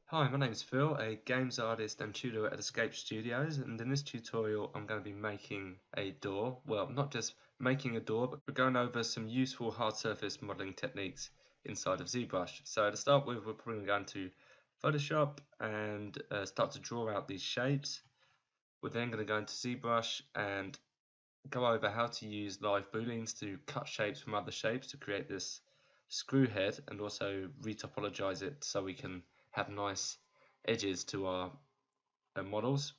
Hi, my name is Phil, a games artist and tutor at Escape Studios, and in this tutorial I'm going to be making a door. Well, not just making a door, but we're going over some useful hard surface modeling techniques inside of Zbrush. So to start with, we're probably going to Photoshop and start to draw out these shapes. We're then going to go into Zbrush and go over how to use live booleans to cut shapes from other shapes to create this screw head, and also retopologize it so we can have nice edges to our models.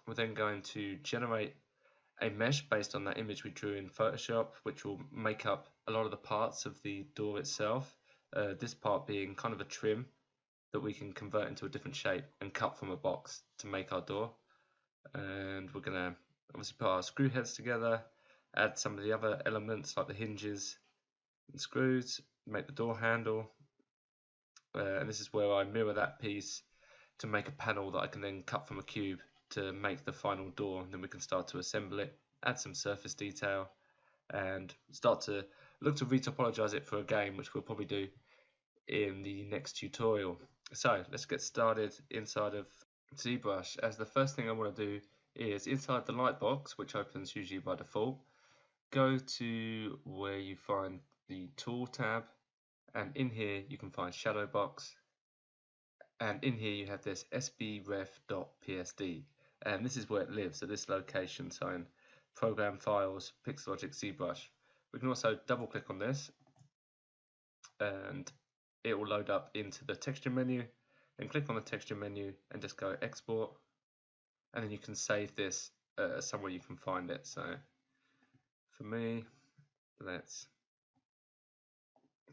We're then going to generate a mesh based on that image we drew in Photoshop, which will make up a lot of the parts of the door itself. This part being kind of a trim that we can convert into a different shape and cut from a box to make our door. And we're going to obviously put our screw heads together, add some of the other elements like the hinges and screws, make the door handle, and this is where I mirror that piece to make a panel that I can then cut from a cube to make the final door, and then we can start to assemble it, add some surface detail, and start to look to retopologize it for a game, which we'll probably do in the next tutorial. So let's get started inside of ZBrush. As the first thing I want to do is inside the lightbox, which opens usually by default, go to where you find the tool tab, and in here you can find shadow box, and in here you have this sbref.psd, and this is where it lives at this location. So in program files, Pixologic ZBrush, we can also double click on this and it will load up into the texture menu, and click on the texture menu and just go export, and then you can save this somewhere you can find it. So for me, let's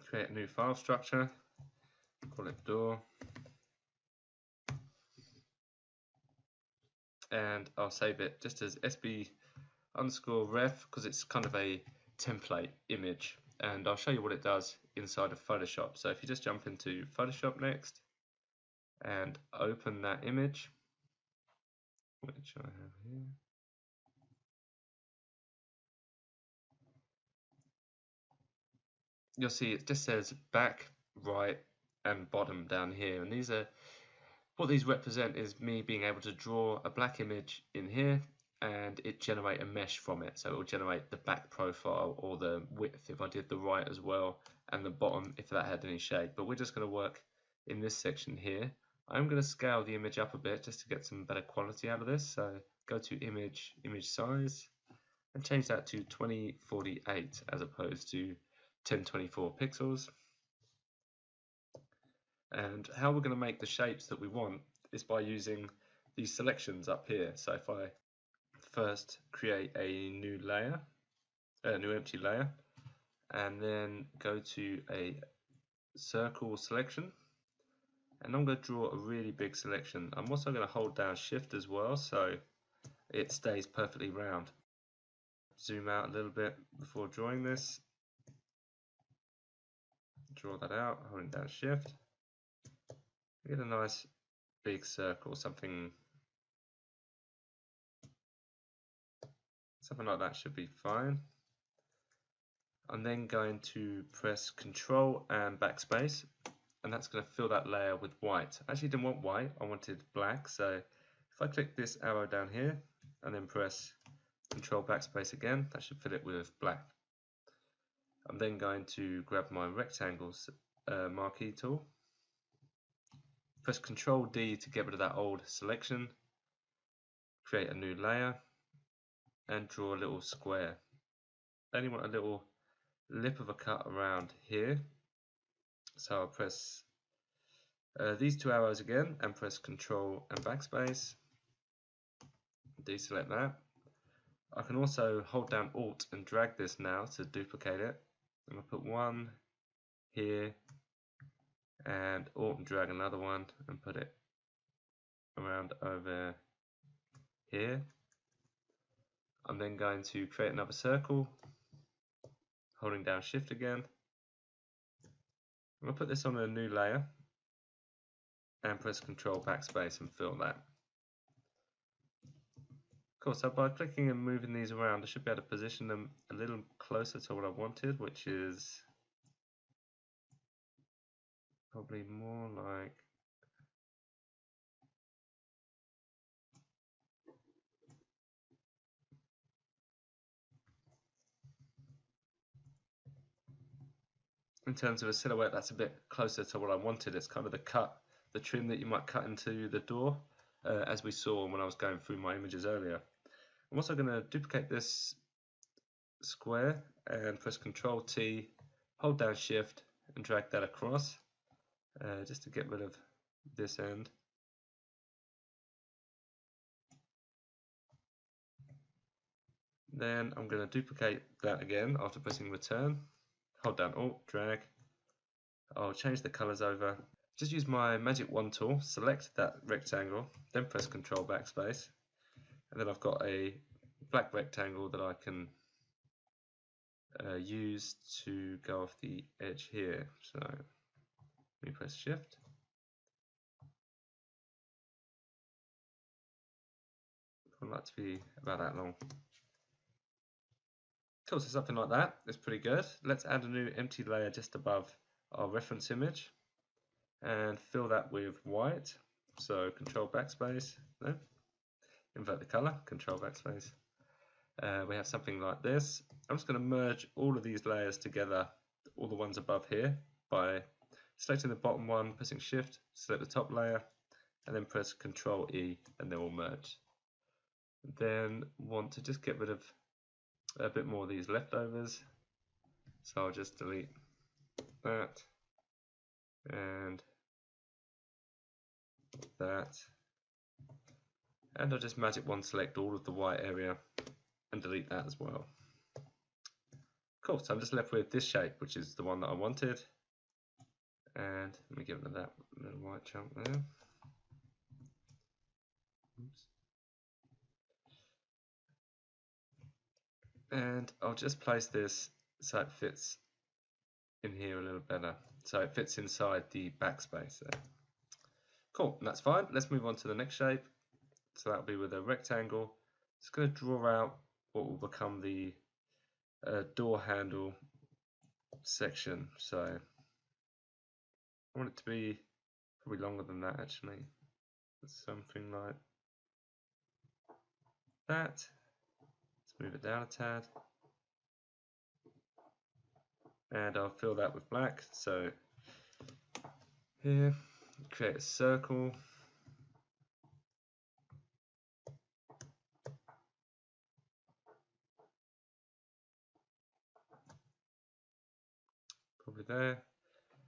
create a new file structure, call it door, and I'll save it just as sb_ref because it's kind of a template image, and I'll show you what it does inside of Photoshop. So if you just jump into Photoshop next and open that image, which I have here, you'll see it just says back, right, and bottom down here, and these are what these represent is me being able to draw a black image in here and it generate a mesh from it. So it will generate the back profile or the width if I did the right as well, and the bottom if that had any shape. But we're just going to work in this section here. I'm going to scale the image up a bit just to get some better quality out of this. So go to image size and change that to 2048 as opposed to 1024 pixels. And how we're going to make the shapes that we want is by using these selections up here. So if I first create a new layer, a new empty layer, and then go to a circle selection, and I'm going to draw a really big selection. I'm also going to hold down shift as well so it stays perfectly round. Zoom out a little bit before drawing this, draw that out, holding down shift. Get a nice big circle, something like that should be fine. I'm then going to press Control and Backspace, and that's going to fill that layer with white. I actually didn't want white, I wanted black, so if I click this arrow down here and then press Control Backspace again, that should fill it with black. I'm then going to grab my rectangles marquee tool, press Control D to get rid of that old selection, create a new layer, and draw a little square. Then you want a little lip of a cut around here, so I'll press these two arrows again and press Control and Backspace, deselect that. I can also hold down Alt and drag this now to duplicate it. I'm going to put one here and Alt and drag another one and put it around over here. I'm then going to create another circle, holding down Shift again. I'm going to put this on a new layer and press Control Backspace and fill that. Cool, so by clicking and moving these around, I should be able to position them a little closer to what I wanted, which is probably more like in terms of a silhouette that's a bit closer to what I wanted. It's kind of the trim that you might cut into the door, as we saw when I was going through my images earlier. I'm also going to duplicate this square and press Ctrl T, hold down Shift and drag that across, just to get rid of this end. Then I'm going to duplicate that again after pressing return, hold down Alt, drag. I'll change the colors over. Just use my magic wand tool, select that rectangle, then press Ctrl backspace, and then I've got a black rectangle that I can use to go off the edge here. So let me press Shift. I'd like to be about that long. Cool, so something like that is pretty good. Let's add a new empty layer just above our reference image and fill that with white. So Control backspace, no, invert the color, Control backspace. We have something like this. I'm just going to merge all of these layers together, all the ones above here, by selecting the bottom one, pressing Shift, select the top layer, and then press Control E, and they will merge. Then want to just get rid of a bit more of these leftovers, so I'll just delete that and that, and I'll just magic wand select all of the white area and delete that as well. Cool, so I'm just left with this shape, which is the one that I wanted, and let me get rid of that little white chunk there. Oops. And I'll just place this so it fits in here a little better, so it fits inside the backspace there. Cool, and that's fine. Let's move on to the next shape. So that'll be with a rectangle. Just going to draw out what will become the door handle section. So I want it to be probably longer than that actually. Something like that. Let's move it down a tad. And I'll fill that with black. So here, create a circle. Probably there.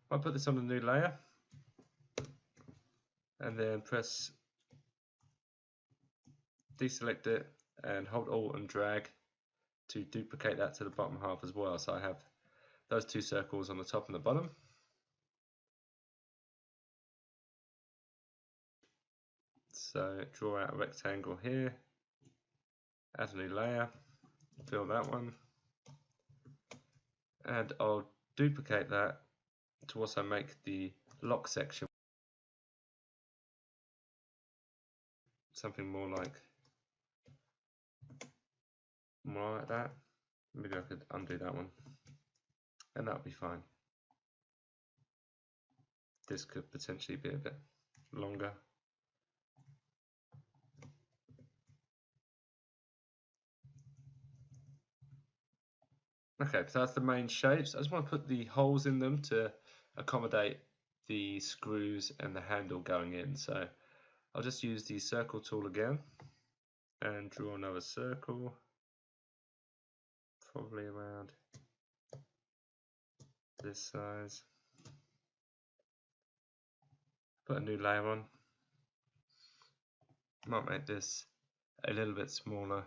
I'll put this on a new layer and then press deselect it and hold Alt and drag to duplicate that to the bottom half as well. So I have those two circles on the top and the bottom. So draw out a rectangle here, add a new layer, fill that one, and I'll duplicate that to also make the lock section something more like that. Maybe I could undo that one, and that'll be fine. This could potentially be a bit longer. Okay, so that's the main shapes. I just want to put the holes in them to accommodate the screws and the handle going in. So I'll just use the circle tool again and draw another circle, probably around this size. Put a new layer on. Might make this a little bit smaller.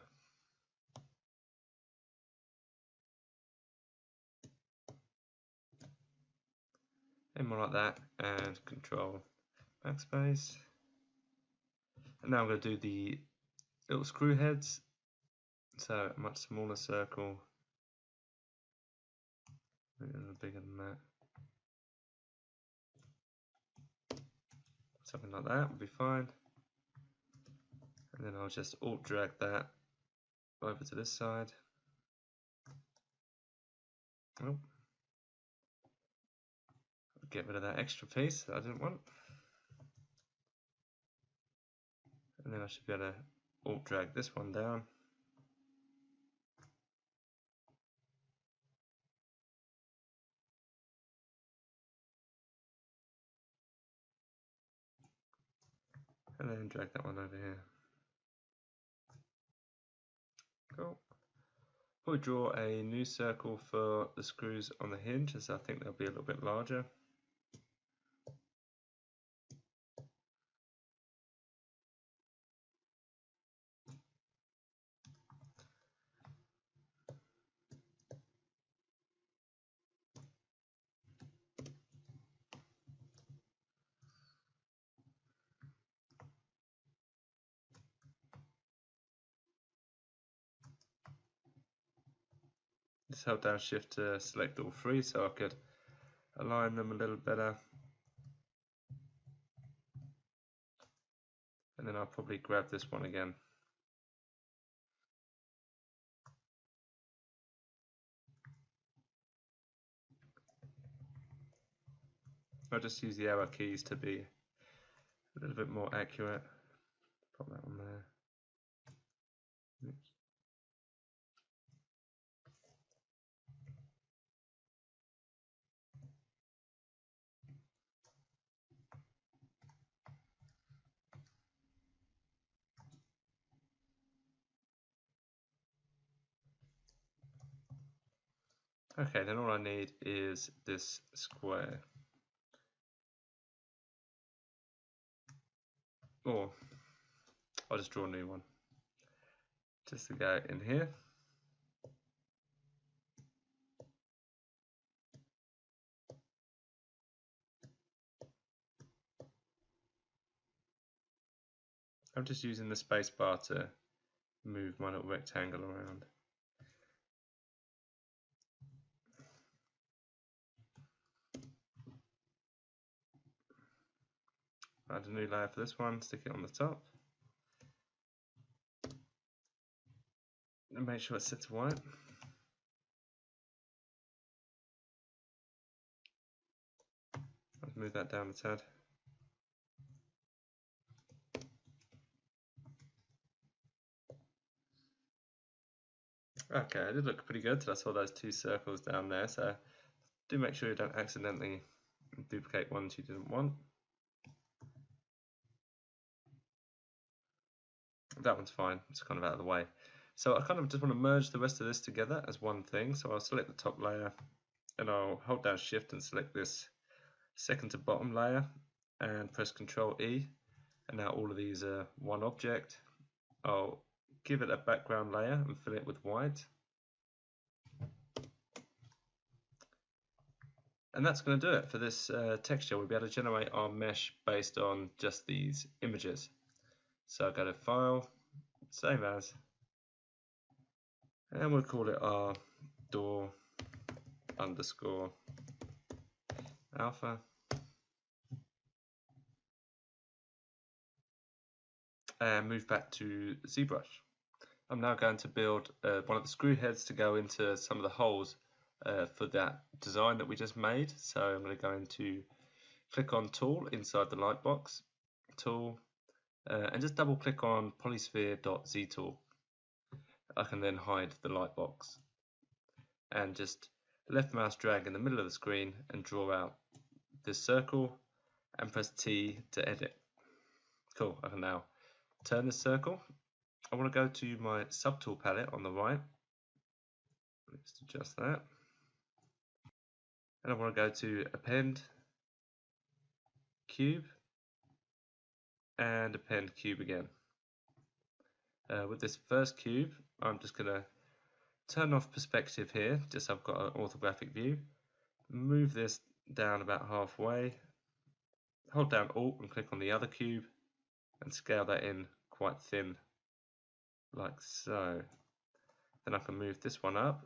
And more like that, and Control backspace. And now I'm going to do the little screw heads. So a much smaller circle, a little bigger than that. Something like that would be fine. And then I'll just Alt drag that over to this side. Oh. Get rid of that extra piece that I didn't want. And then I should be able to Alt drag this one down. and then drag that one over here. Cool. We'll draw a new circle for the screws on the hinge, as I think they'll be a little bit larger. Just hold down shift to select all three so I could align them a little better. And then I'll probably grab this one again. I'll just use the arrow keys to be a little bit more accurate. Pop that on there. Oops. Okay, then all I need is this square. Or I'll just draw a new one. Just to go in here. I'm just using the space bar to move my little rectangle around. Add a new layer for this one, stick it on the top. And make sure it's set to white. Let's move that down a tad. Okay, it did look pretty good till I saw those two circles down there, so do make sure you don't accidentally duplicate ones you didn't want. That one's fine, it's kind of out of the way. So I kind of just want to merge the rest of this together as one thing, so I'll select the top layer and I'll hold down shift and select this second to bottom layer and press Ctrl E, and now all of these are one object. I'll give it a background layer and fill it with white. And that's going to do it for this texture. We'll be able to generate our mesh based on just these images. So I'll go to File, Save As, and we'll call it our door underscore alpha. And move back to Zbrush. I'm now going to build one of the screw heads to go into some of the holes for that design that we just made. So I'm going to go into click on Tool inside the lightbox, Tool, and just double click on polysphere.ztool. I can then hide the lightbox and just left mouse drag in the middle of the screen and draw out this circle and press T to edit. Cool, I can now turn this circle. I want to go to my subtool palette on the right. Let's adjust that. And I want to go to Append, Cube, and Append Cube again. With this first cube, I'm just going to turn off perspective here, just so I've got an orthographic view. Move this down about halfway. Hold down Alt and click on the other cube and scale that in quite thin, like so. Then I can move this one up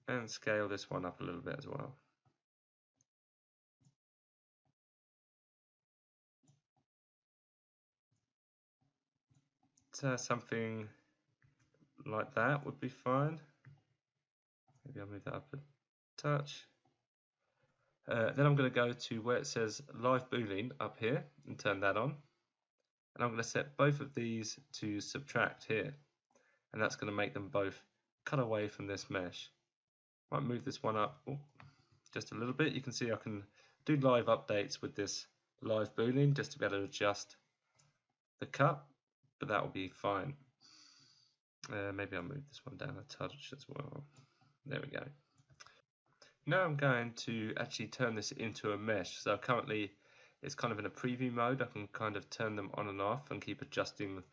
and scale this one up a little bit as well. So something like that would be fine. Maybe I'll move that up a touch. Then I'm going to go to where it says Live Boolean up here and turn that on. And I'm going to set both of these to subtract here. And that's going to make them both cut away from this mesh. Might move this one up just a little bit. You can see I can do live updates with this live Boolean just to be able to adjust the cut, but that will be fine. Maybe I'll move this one down a touch as well. There we go. Now I'm going to actually turn this into a mesh. So currently it's kind of in a preview mode. I can kind of turn them on and off and keep adjusting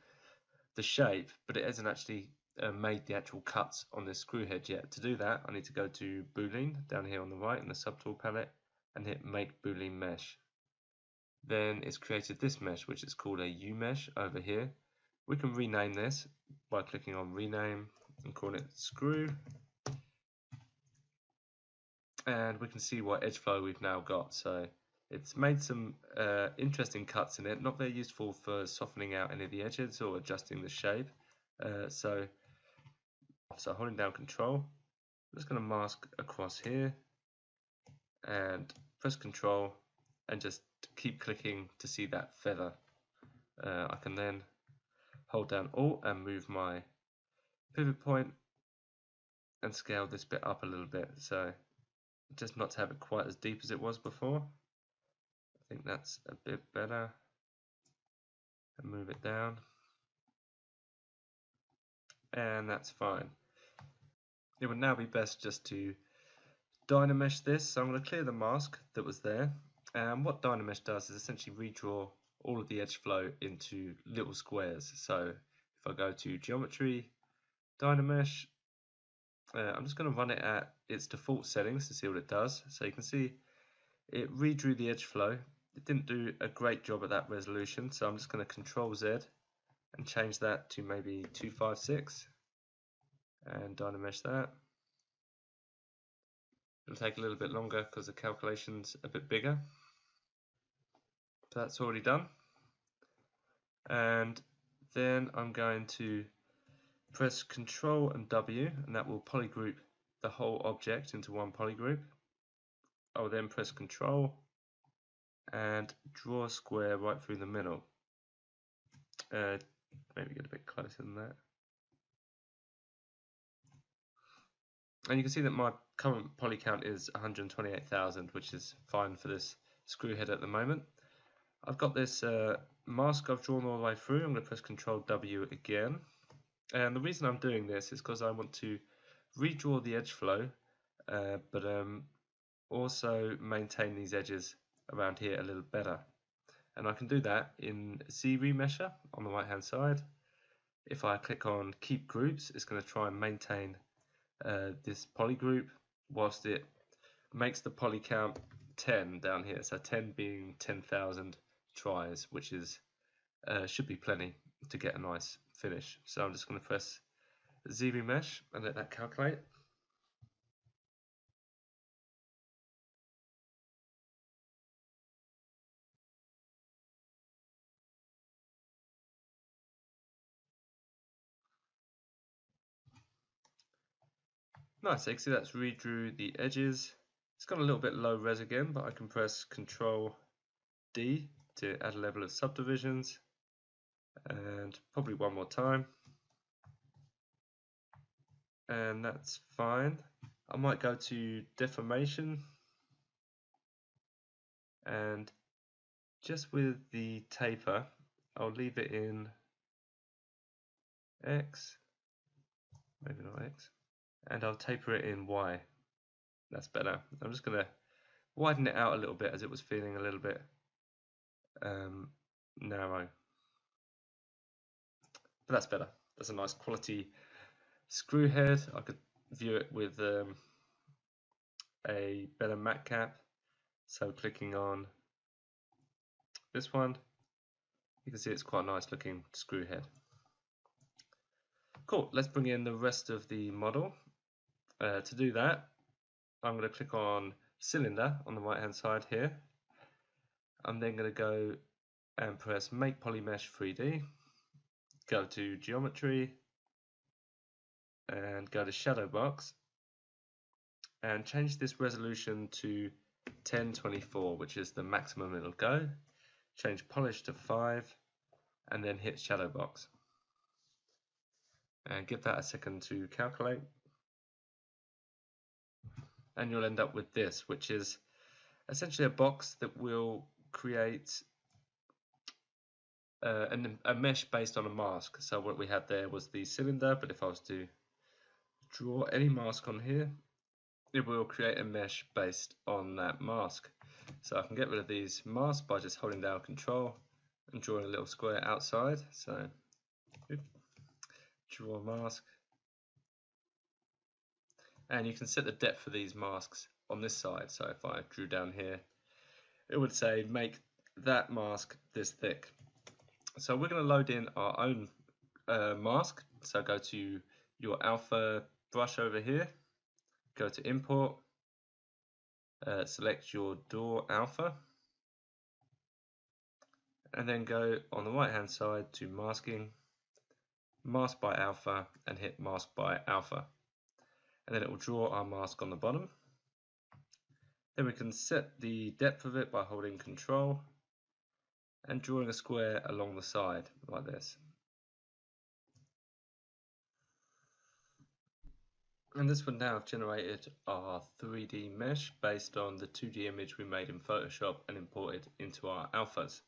the shape, but it hasn't actually made the actual cuts on this screw head yet. To do that, I need to go to Boolean down here on the right in the subtool palette and hit Make Boolean Mesh. Then it's created this mesh, which is called a U mesh over here. We can rename this by clicking on Rename and calling it Screw. And we can see what edge flow we've now got. So it's made some interesting cuts in it, not very useful for softening out any of the edges or adjusting the shape. So holding down Control, I'm just going to mask across here and press Control and just keep clicking to see that feather. I can then hold down Alt and move my pivot point and scale this bit up a little bit, so just not to have it quite as deep as it was before. I think that's a bit better. And move it down, and that's fine. It would now be best just to Dynamesh this, so I'm going to clear the mask that was there. And what Dynamesh does is essentially redraw all of the edge flow into little squares. So if I go to Geometry, Dynamesh, I'm just going to run it at its default settings to see what it does. So you can see it redrew the edge flow. It didn't do a great job at that resolution, so I'm just going to Control Z and change that to maybe 256 and Dynamesh that. It'll take a little bit longer because the calculation's a bit bigger. So that's already done. And then I'm going to press Control and W, and that will polygroup the whole object into one polygroup. I will then press Control and draw a square right through the middle. Maybe get a bit closer than that. And you can see that my current poly count is 128,000, which is fine for this screw head at the moment. I've got this mask I've drawn all the way through. I'm going to press Control W again. And the reason I'm doing this is because I want to redraw the edge flow, but also maintain these edges around here a little better. And I can do that in Zremesher on the right hand side. If I click on Keep Groups, it's going to try and maintain this poly group whilst it makes the poly count 10 down here. So 10 being 10,000 tries, which is should be plenty to get a nice finish. So I'm just going to press Zremesh and let that calculate. Nice, so you can see that's redrew the edges. It's got a little bit low res again, but I can press Control D to add a level of subdivisions, and probably one more time, and that's fine. I might go to deformation, and just with the taper, I'll leave it in X, maybe not X, and I'll taper it in Y. That's better. I'm just going to widen it out a little bit as it was feeling a little bit narrow. But that's better. That's a nice quality screw head. I could view it with a better matte cap. So clicking on this one, you can see it's quite a nice looking screw head. Cool, let's bring in the rest of the model. To do that, I'm going to click on cylinder on the right hand side here. I'm then going to go and press Make Polymesh 3D, go to Geometry, and go to Shadow Box, and change this resolution to 1024, which is the maximum it'll go. Change Polish to 5, and then hit Shadow Box. And give that a second to calculate. And you'll end up with this, which is essentially a box that will create a mesh based on a mask. So what we had there was the cylinder, but if I was to draw any mask on here, it will create a mesh based on that mask. So I can get rid of these masks by just holding down Control and drawing a little square outside. So draw a mask, and you can set the depth of these masks on this side. So if I drew down here, it would say make that mask this thick. So we're going to load in our own mask. So go to your alpha brush over here, go to import, select your door alpha, and then go on the right hand side to masking, mask by alpha, and hit mask by alpha, and then it will draw our mask on the bottom. Then we can set the depth of it by holding Control and drawing a square along the side like this. And this would now have generated our 3D mesh based on the 2D image we made in Photoshop and imported into our alphas.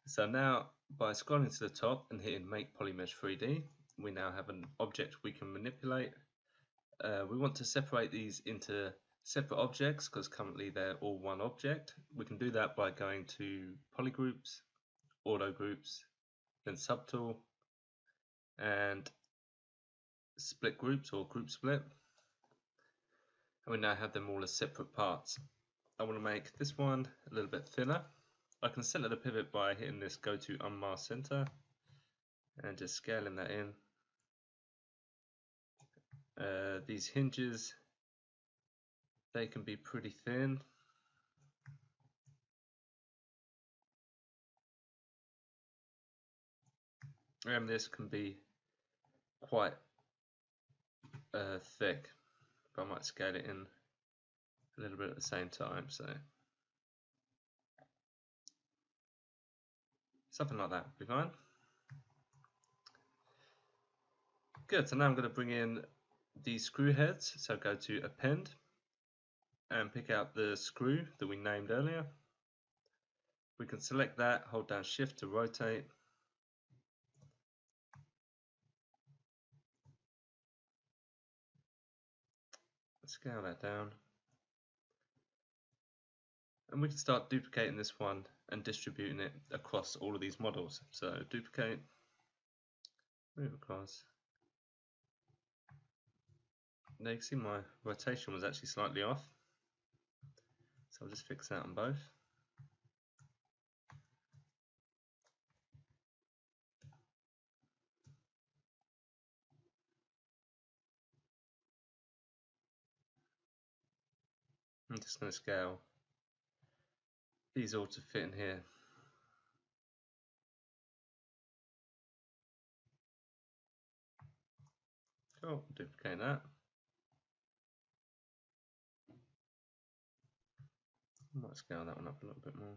So now by scrolling to the top and hitting Make Polymesh 3D, we now have an object we can manipulate. We want to separate these into separate objects because currently they're all one object. We can do that by going to Polygroups, Auto Groups, then Subtool, and Split Groups or Group Split. And we now have them all as separate parts. I want to make this one a little bit thinner. I can center the pivot by hitting this Go to Unmask Center and just scaling that in. These hinges, they can be pretty thin. And this can be quite thick, but I might scale it in a little bit at the same time. So something like that would be fine. Good, so now I'm going to bring in the screw heads. So go to Append and pick out the screw that we named earlier. We can select that, hold down Shift to rotate. Scale that down. And we can start duplicating this one and distributing it across all of these models. So duplicate, move across. Now you can see my rotation was actually slightly off. So I'll just fix that on both. I'm just going to scale these all to fit in here. Cool, duplicate that. Might scale that one up a little bit more.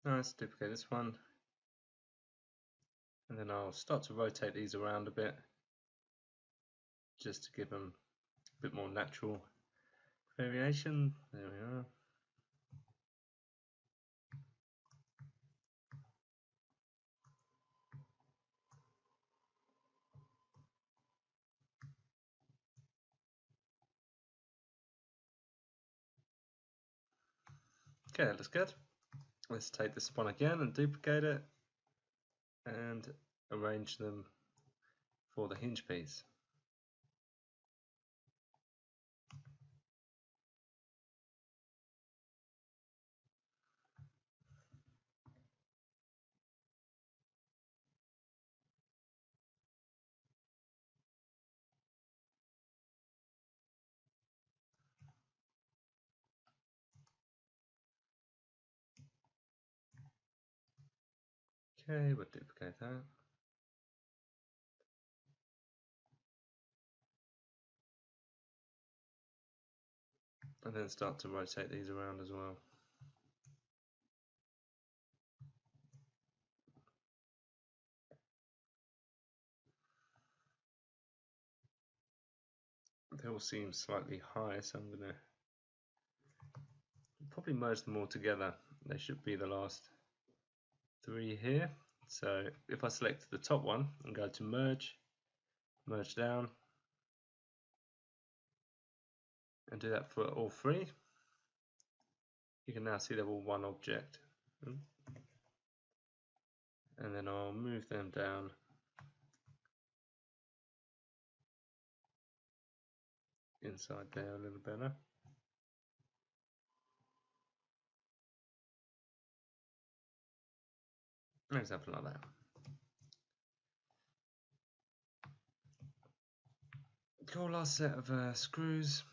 Now let's duplicate this one. And then I'll start to rotate these around a bit, just to give them a bit more natural variation. There we are. Okay, that looks good. Let's take this one again and duplicate it and arrange them for the hinge piece. Okay, we'll duplicate that. And then start to rotate these around as well. They all seem slightly high, so I'm going to probably merge them all together. They should be the last three here. So if I select the top one and go to merge, merge down, and do that for all three, you can now see they're all one object. And then I'll move them down inside there a little better. Something like that. Cool, last set of screws.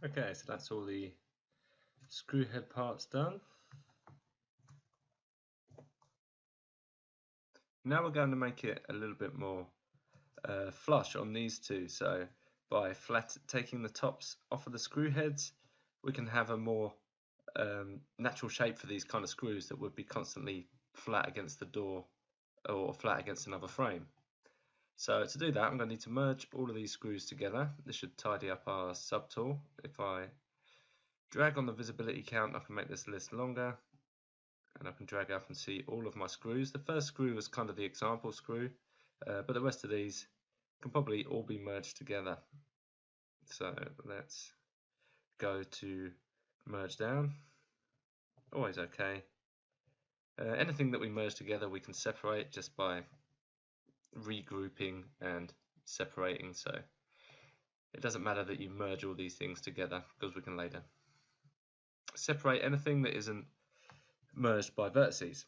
Okay, so that's all the screw head parts done. Now we're going to make it a little bit more flush on these two. So by taking the tops off of the screw heads, we can have a more natural shape for these kind of screws that would be constantly flat against the door or flat against another frame. So to do that, I'm going to need to merge all of these screws together. This should tidy up our subtool. If I drag on the visibility count, I can make this list longer, and I can drag up and see all of my screws. The first screw was kind of the example screw, but the rest of these can probably all be merged together. So let's go to merge down. Always okay. Anything that we merge together we can separate just by regrouping and separating, so it doesn't matter that you merge all these things together because we can later separate anything that isn't merged by vertices.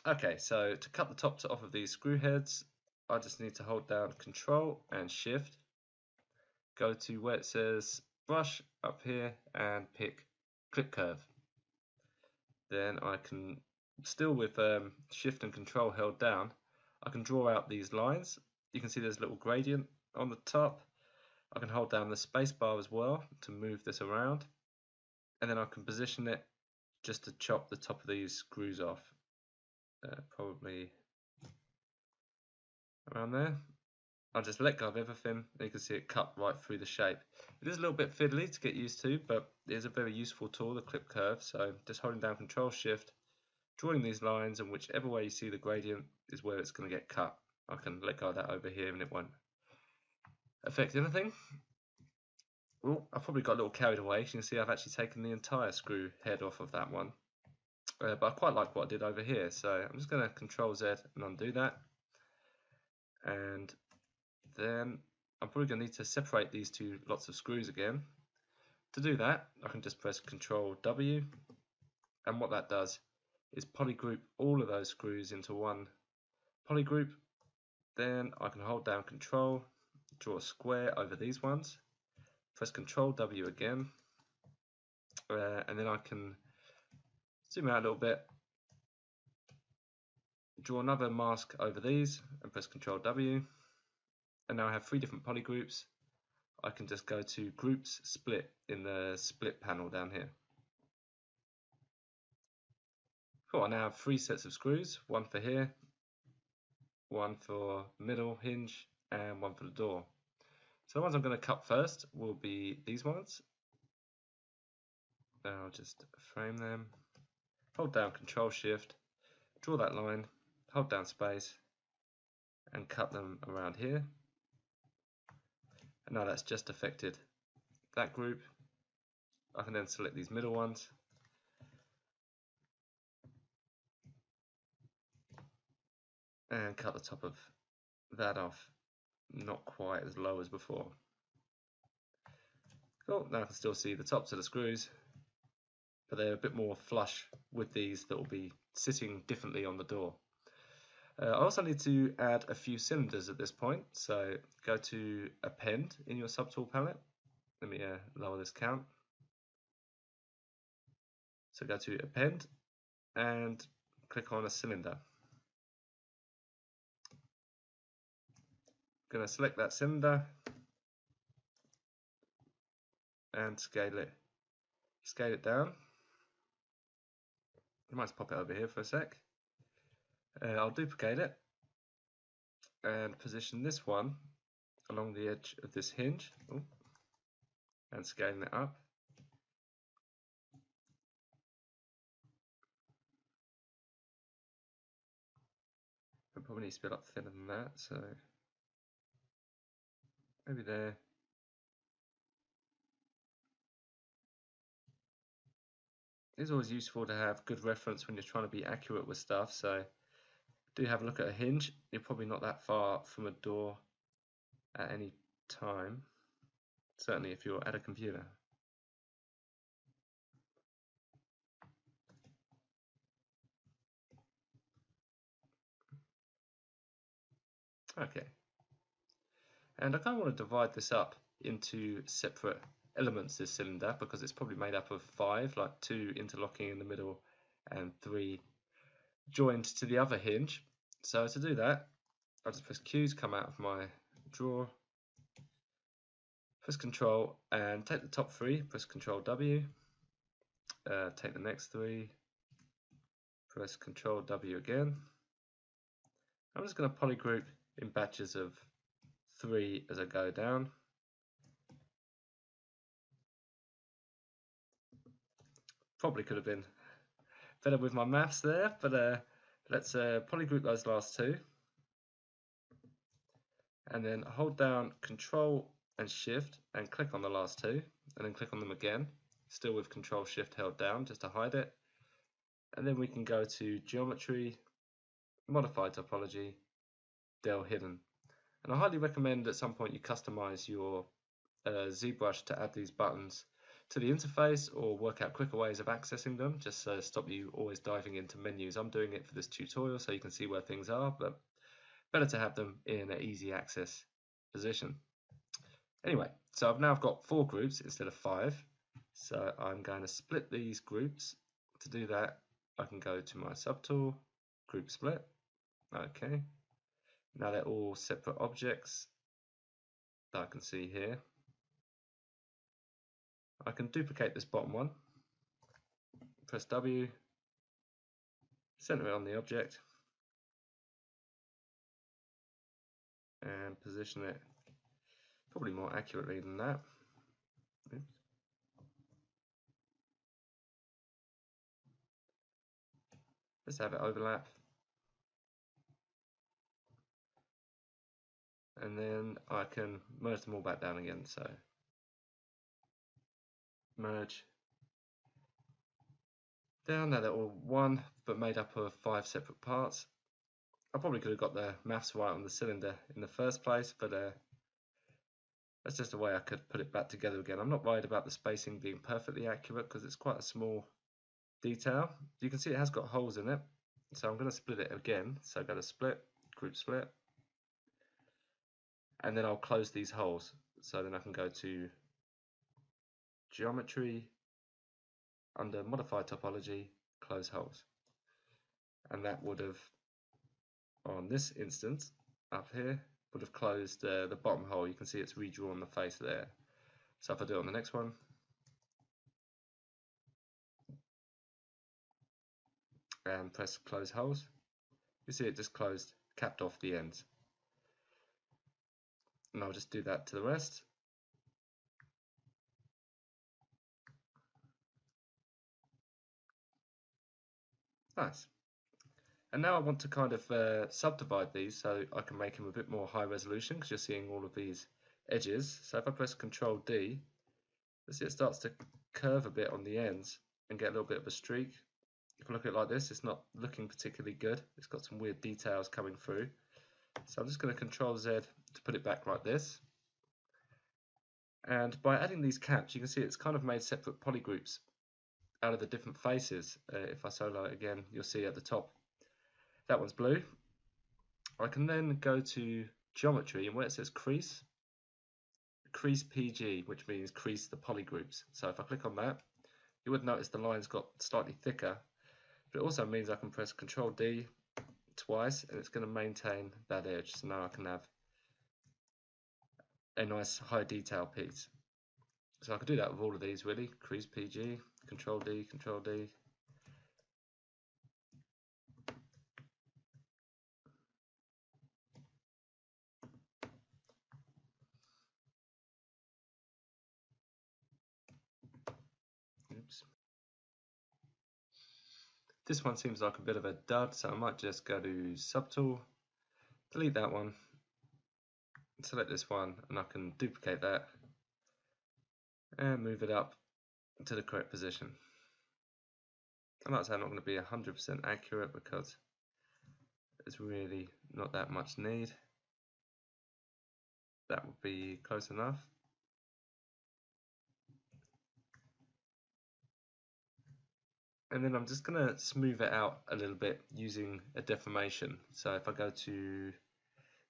Okay, so to cut the tops off of these screw heads, I just need to hold down Control and Shift, go to where it says brush up here and pick clip curve. Then I can, still with Shift and Control held down, I can draw out these lines. You can see there's a little gradient on the top. I can hold down the space bar as well to move this around, and then I can position it just to chop the top of these screws off, probably around there. I'll just let go of everything, and you can see it cut right through the shape. It is a little bit fiddly to get used to, but it is a very useful tool, the clip curve. So just holding down Control Shift, drawing these lines, and whichever way you see the gradient is where it's going to get cut. I can let go of that over here and it won't affect anything. Oh, I've probably got a little carried away. You can see I've actually taken the entire screw head off of that one. But I quite like what I did over here, so I'm just going to Control Z and undo that. And then I'm probably going to need to separate these two lots of screws again. To do that, I can just press Control W, and what that does is polygroup all of those screws into one polygroup. Then I can hold down Control, draw a square over these ones, press Control W again, and then I can zoom out a little bit, draw another mask over these and press Control W, and now I have three different polygroups. I can just go to Groups Split in the Split panel down here. Cool, I now have three sets of screws, one for here, one for middle hinge, and one for the door. So the ones I'm going to cut first will be these ones. I'll just frame them, hold down Control Shift, draw that line, hold down space, and cut them around here. And now that's just affected that group. I can then select these middle ones and cut the top of that off, not quite as low as before. Cool, now I can still see the tops of the screws, but they're a bit more flush with these that will be sitting differently on the door. I also need to add a few cylinders at this point, so go to Append in your subtool palette. Let me lower this count. So go to Append and click on a cylinder. I'm going to select that cylinder and scale it down. I might pop it over here for a sec. I'll duplicate it and position this one along the edge of this hinge. And scaling it up. I probably need to split up thinner than that, so maybe there. It's always useful to have good reference when you're trying to be accurate with stuff, so do have a look at a hinge. You're probably not that far from a door at any time, certainly if you're at a computer. Okay. And I kind of want to divide this up into separate elements, this cylinder, because it's probably made up of 5, like 2 interlocking in the middle and 3 joined to the other hinge. So to do that, I'll just press Q to come out of my drawer, press Control and take the top 3, press Control W, take the next 3, press Control W again. I'm just going to polygroup in batches of 3 as I go down. Probably could have been better with my maths there, but let's polygroup those last 2. And then hold down Control and Shift and click on the last 2, and then click on them again, still with Control Shift held down just to hide it. And then we can go to Geometry, Modify Topology, Del Hidden. And I highly recommend at some point you customize your Zbrush to add these buttons to the interface or work out quicker ways of accessing them, just to stop you always diving into menus. I'm doing it for this tutorial so you can see where things are, but better to have them in an easy access position. Anyway, so I've now got 4 groups instead of 5, so I'm going to split these groups. To do that, I can go to my subtool, Group Split. Okay, now they're all separate objects that I can see here. I can duplicate this bottom one, press W, center it on the object, and position it probably more accurately than that. Oops. Let's have it overlap. And then I can merge them all back down again, so merge down. Now they're all one, but made up of 5 separate parts. I probably could have got the maths right on the cylinder in the first place, but that's just a way I could put it back together again. I'm not worried about the spacing being perfectly accurate because it's quite a small detail. You can see it has got holes in it, so I'm going to split it again. So go to Split, Group Split, and then I'll close these holes. So then I can go to Geometry, under Modify Topology, Close Holes. And that would have, on this instance, up here, would have closed the bottom hole. You can see it's redrawn the face there. So if I do it on the next one, and press Close Holes, you see it just closed capped off the ends. And I'll just do that to the rest. Nice. And now I want to kind of subdivide these so I can make them a bit more high resolution, because you're seeing all of these edges. So if I press Control D, you'll see it starts to curve a bit on the ends and get a little bit of a streak. If I look at it like this, it's not looking particularly good. It's got some weird details coming through. So I'm just going to Control Z to put it back like this. And by adding these caps, you can see it's kind of made separate polygroups out of the different faces. If I solo it again, you'll see at the top that one's blue. I can then go to geometry, and where it says crease PG, which means crease the polygroups. So if I click on that, you would notice the line's got slightly thicker, but it also means I can press Control D twice and it's going to maintain that edge. So now I can have a nice high detail piece. So I can do that with all of these really. Crease PG, Control D, Control D. Oops. This one seems like a bit of a dud, so I might just go to Subtool, delete that one, select this one, and I can duplicate that and move it up to the correct position. I might say I'm not going to be 100% accurate because there's really not that much need. That would be close enough. And then I'm just going to smooth it out a little bit using a deformation. So if I go to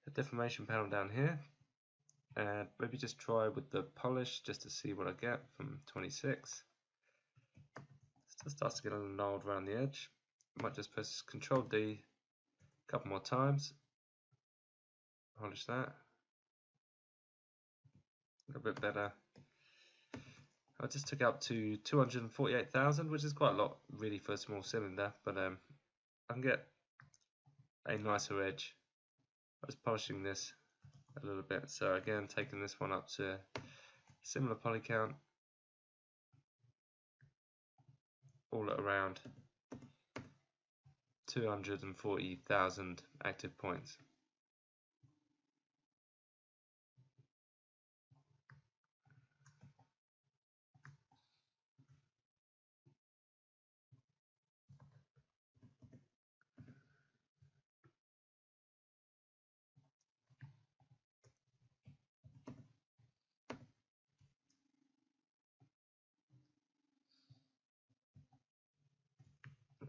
the deformation panel down here, and maybe just try with the polish just to see what I get from 26. Still starts to get a little gnarled around the edge. I might just press Control D a couple more times. Polish that. A little bit better. I just took up to 248,000, which is quite a lot really for a small cylinder, but I can get a nicer edge. I was polishing this a little bit, so again taking this one up to similar poly count, all at around 240,000 active points.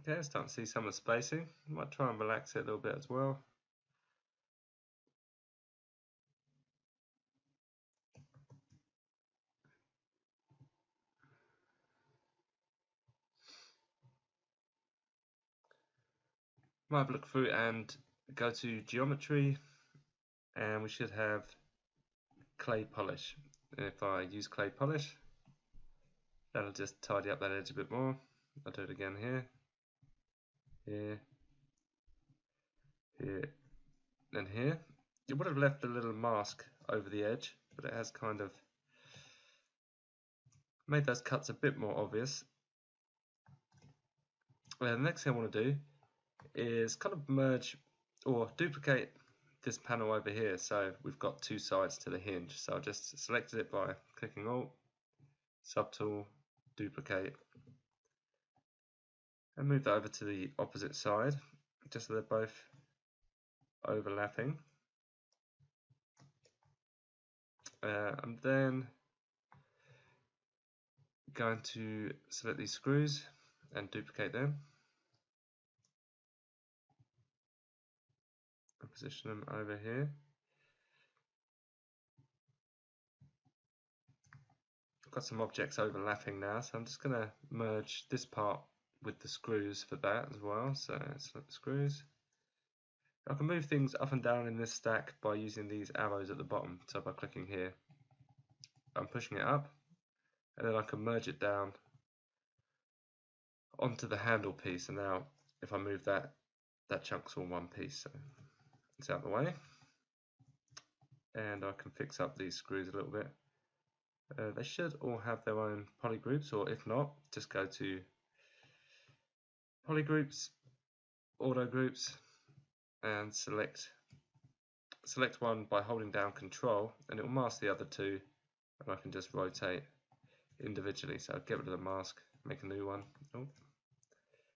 Okay, starting to see some of the spacing. Might try and relax it a little bit as well. Might have a look through and go to geometry, and we should have clay polish. If I use clay polish, that'll just tidy up that edge a bit more. I'll do it again here, here, here, and here. It would have left a little mask over the edge, but it has kind of made those cuts a bit more obvious. The next thing I want to do is kind of merge or duplicate this panel over here, so we've got two sides to the hinge. So I just selected it by clicking Alt, Subtool, Duplicate, and move that over to the opposite side, just so they're both overlapping. I'm then going to select these screws and duplicate them. And position them over here. I've got some objects overlapping now, so I'm just going to merge this part with the screws for that as well. So select the screws. I can move things up and down in this stack by using these arrows at the bottom. So by clicking here, I'm pushing it up, and then I can merge it down onto the handle piece. And now if I move that, that chunk's all one piece. So It's out of the way. And I can fix up these screws a little bit. They should all have their own polygroups, or if not, just go to polygroups, auto groups, and select one by holding down Control, and it will mask the other two, and I can just rotate individually. So get rid of the mask, make a new one. Oh.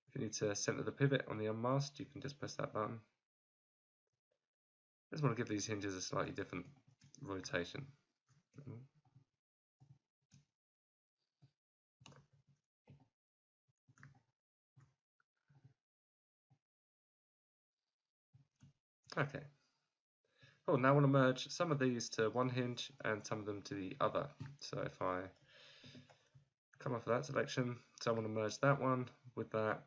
If you need to center the pivot on the unmasked, you can just press that button. I just want to give these hinges a slightly different rotation. Okay. Oh, now I want to merge some of these to one hinge and some of them to the other. So if I come off of that selection, so I want to merge that one with that,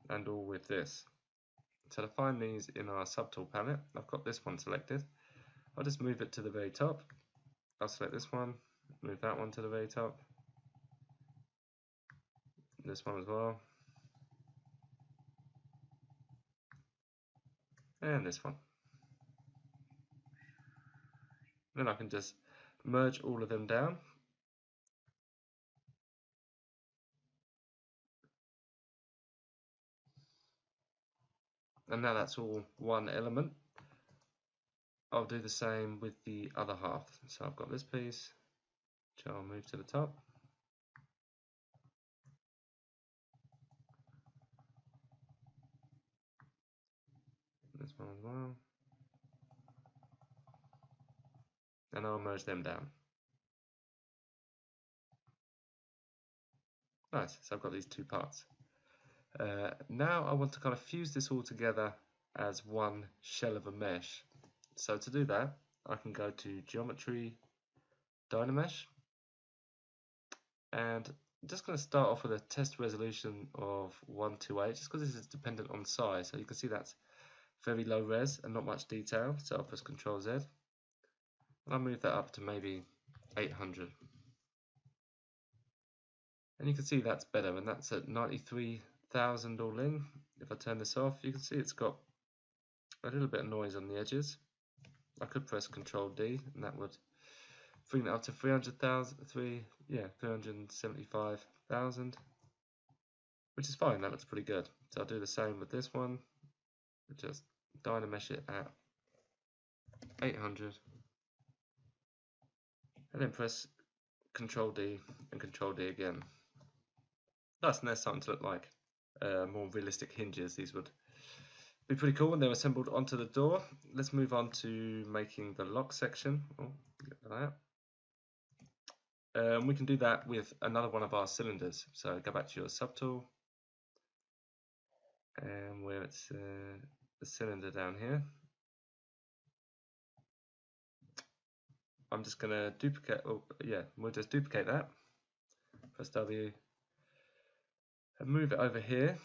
and all with this. So to find these in our subtool palette, I've got this one selected. I'll just move it to the very top. I'll select this one, move that one to the very top, this one as well, and this one. Then I can just merge all of them down. And now that's all one element. I'll do the same with the other half. So I've got this piece, which I'll move to the top. This one as well. And I'll merge them down. Nice, so I've got these two parts. Now I want to kind of fuse this all together as one shell of a mesh. So to do that, I can go to Geometry, Dynamesh, and I'm just going to start off with a test resolution of 128, just because this is dependent on size. So you can see that's very low res and not much detail. So I'll press Ctrl Z, and I'll move that up to maybe 800. And you can see that's better, and that's at 93,000 all in. If I turn this off, you can see it's got a little bit of noise on the edges. I could press Ctrl D, and that would bring it up to 375,000, which is fine. That looks pretty good. So I'll do the same with this one. Just Dynamesh it at 800, and then press Ctrl D and Ctrl D again. Nice, and they're starting to look like more realistic hinges. These would be pretty cool when they're assembled onto the door. Let's move on to making the lock section. Oh, get that out. We can do that with another one of our cylinders. So go back to your subtool, and where it's the cylinder down here, I'm just going to duplicate. Oh, yeah, we'll just duplicate that. Press W and move it over here.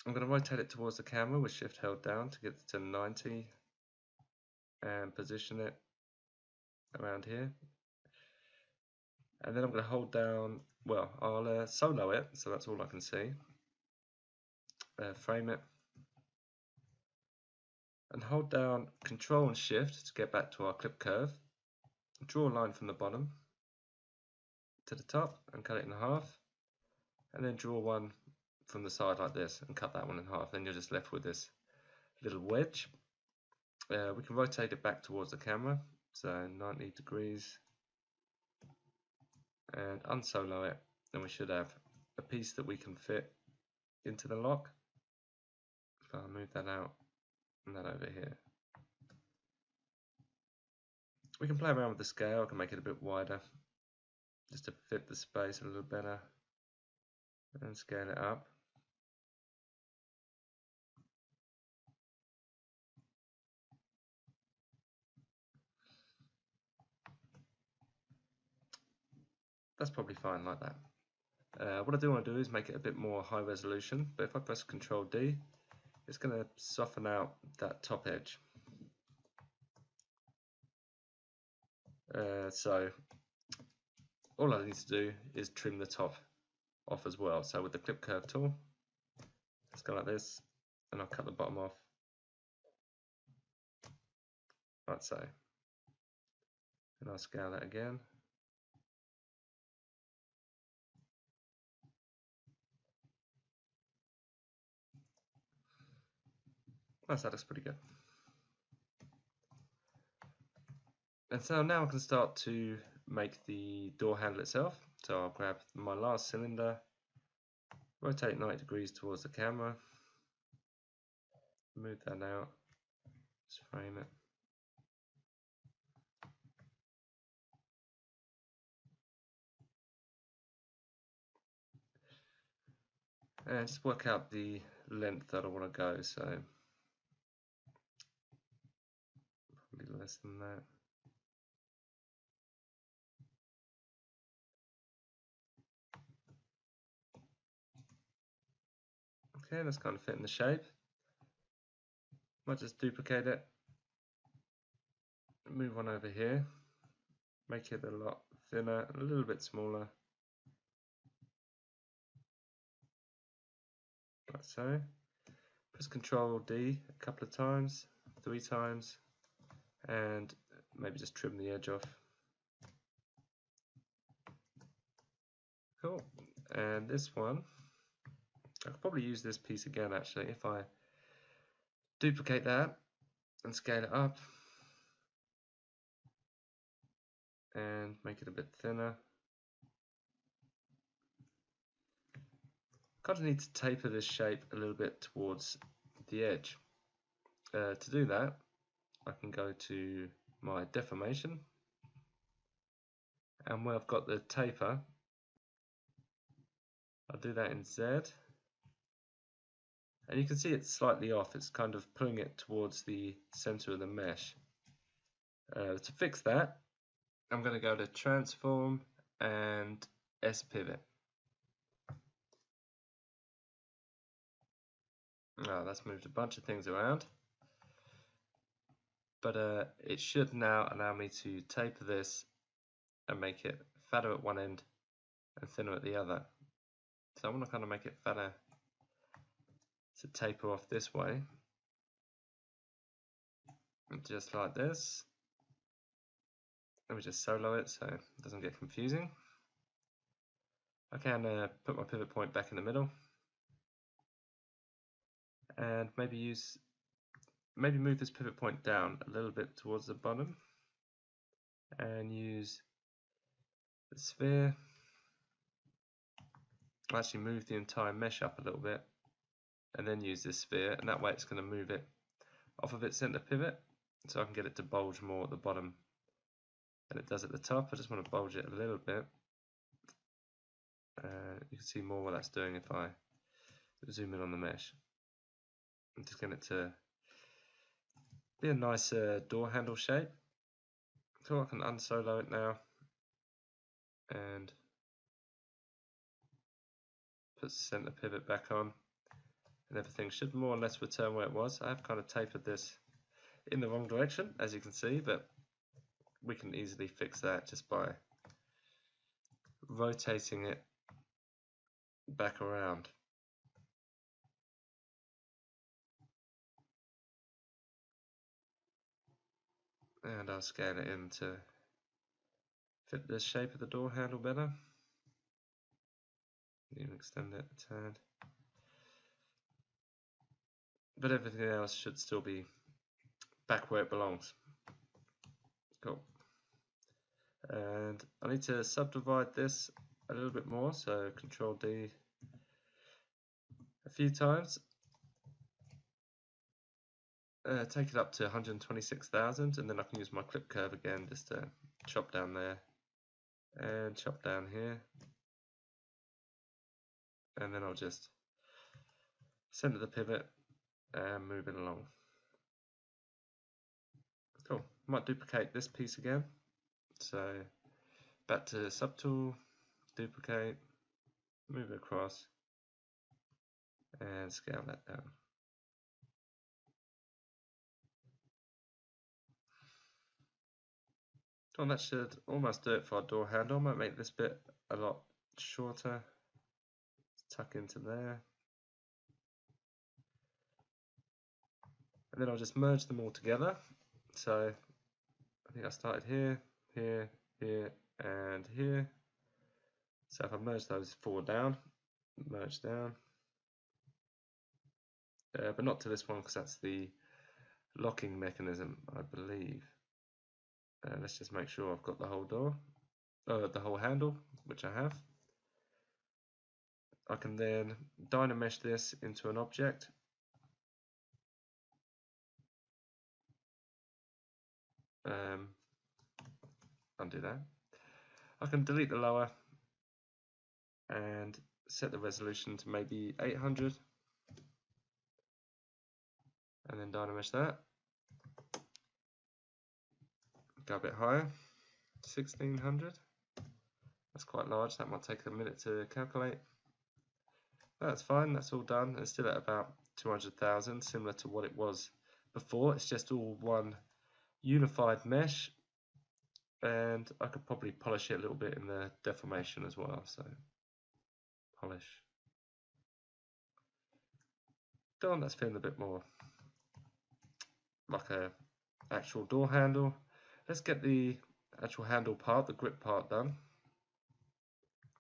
I'm going to rotate it towards the camera with Shift held down to get it to 90 and position it around here. And then I'm going to hold down, well, I'll solo it, so that's all I can see. Frame it. And hold down Control and Shift to get back to our clip curve. Draw a line from the bottom to the top and cut it in half. And then draw one from the side like this and cut that one in half. Then you're just left with this little wedge. We can rotate it back towards the camera, so 90 degrees, and unsolo it, and we should have a piece that we can fit into the lock. So I'll move that out and that over here. We can play around with the scale. I can make it a bit wider just to fit the space a little better, and scale it up. That's probably fine like that. What I do want to do is make it a bit more high resolution, but if I press Ctrl D, it's going to soften out that top edge. So all I need to do is trim the top off as well. So with the clip curve tool, let's go like this, and I'll cut the bottom off. like so. And I'll scale that again. That looks pretty good. And so now I can start to make the door handle itself. So I'll grab my last cylinder, rotate 90 degrees towards the camera, move that out, just frame it. And just work out the length that I want to go, so probably less than that. Okay, that's kind of fitting the shape. Might just duplicate it, move on over here, make it a lot thinner, a little bit smaller, like so. Press Ctrl D a couple of times, 3 times, and maybe just trim the edge off. Cool. And this one, I could probably use this piece again actually if I duplicate that and scale it up and make it a bit thinner. Kind of need to taper this shape a little bit towards the edge. To do that, I can go to my deformation, and where I've got the taper, I'll do that in Z, and you can see it's slightly off. It's kind of pulling it towards the center of the mesh. To fix that, I'm going to go to Transform and S Pivot. Oh, that's moved a bunch of things around, but it should now allow me to taper this and make it fatter at one end and thinner at the other. So I want to kind of make it fatter to taper off this way, just like this. Let me just solo it so it doesn't get confusing. I can put my pivot point back in the middle, and maybe move this pivot point down a little bit towards the bottom, and use the sphere. I'll actually move the entire mesh up a little bit, and then use this sphere, and that way it's going to move it off of its center pivot, so I can get it to bulge more at the bottom than it does at the top. I just want to bulge it a little bit. You can see more what that's doing if I zoom in on the mesh. I'm just getting it to be a nice door handle shape. So I can unsolo it now and put the center pivot back on, and everything should more or less return where it was. I have kind of tapered this in the wrong direction, as you can see, but we can easily fix that just by rotating it back around. And I'll scale it in to fit the shape of the door handle better. Even extend it a tad. But everything else should still be back where it belongs. Cool. And I need to subdivide this a little bit more, so Control D a few times. Take it up to 126,000, and then I can use my clip curve again just to chop down there and chop down here, and then I'll just center the pivot and move it along. Cool. Might duplicate this piece again, so back to Subtool, duplicate, move it across, and scale that down. Well, that should almost do it for our door handle. I might make this bit a lot shorter. Tuck into there. And then I'll just merge them all together. So I think I started here, here, here, and here. So if I merge those four down, merge down, but not to this one because that's the locking mechanism, I believe. Let's just make sure I've got the whole door, the whole handle, which I have. I can then Dynamesh this into an object. Undo that. I can delete the lower and set the resolution to maybe 800 and then Dynamesh that. Go a bit higher, 1600. That's quite large, that might take a minute to calculate. That's fine, that's all done. It's still at about 200,000, similar to what it was before. It's just all one unified mesh, and I could probably polish it a little bit in the deformation as well. So polish. Done, that's feeling a bit more like a actual door handle. Let's get the actual handle part, the grip part done.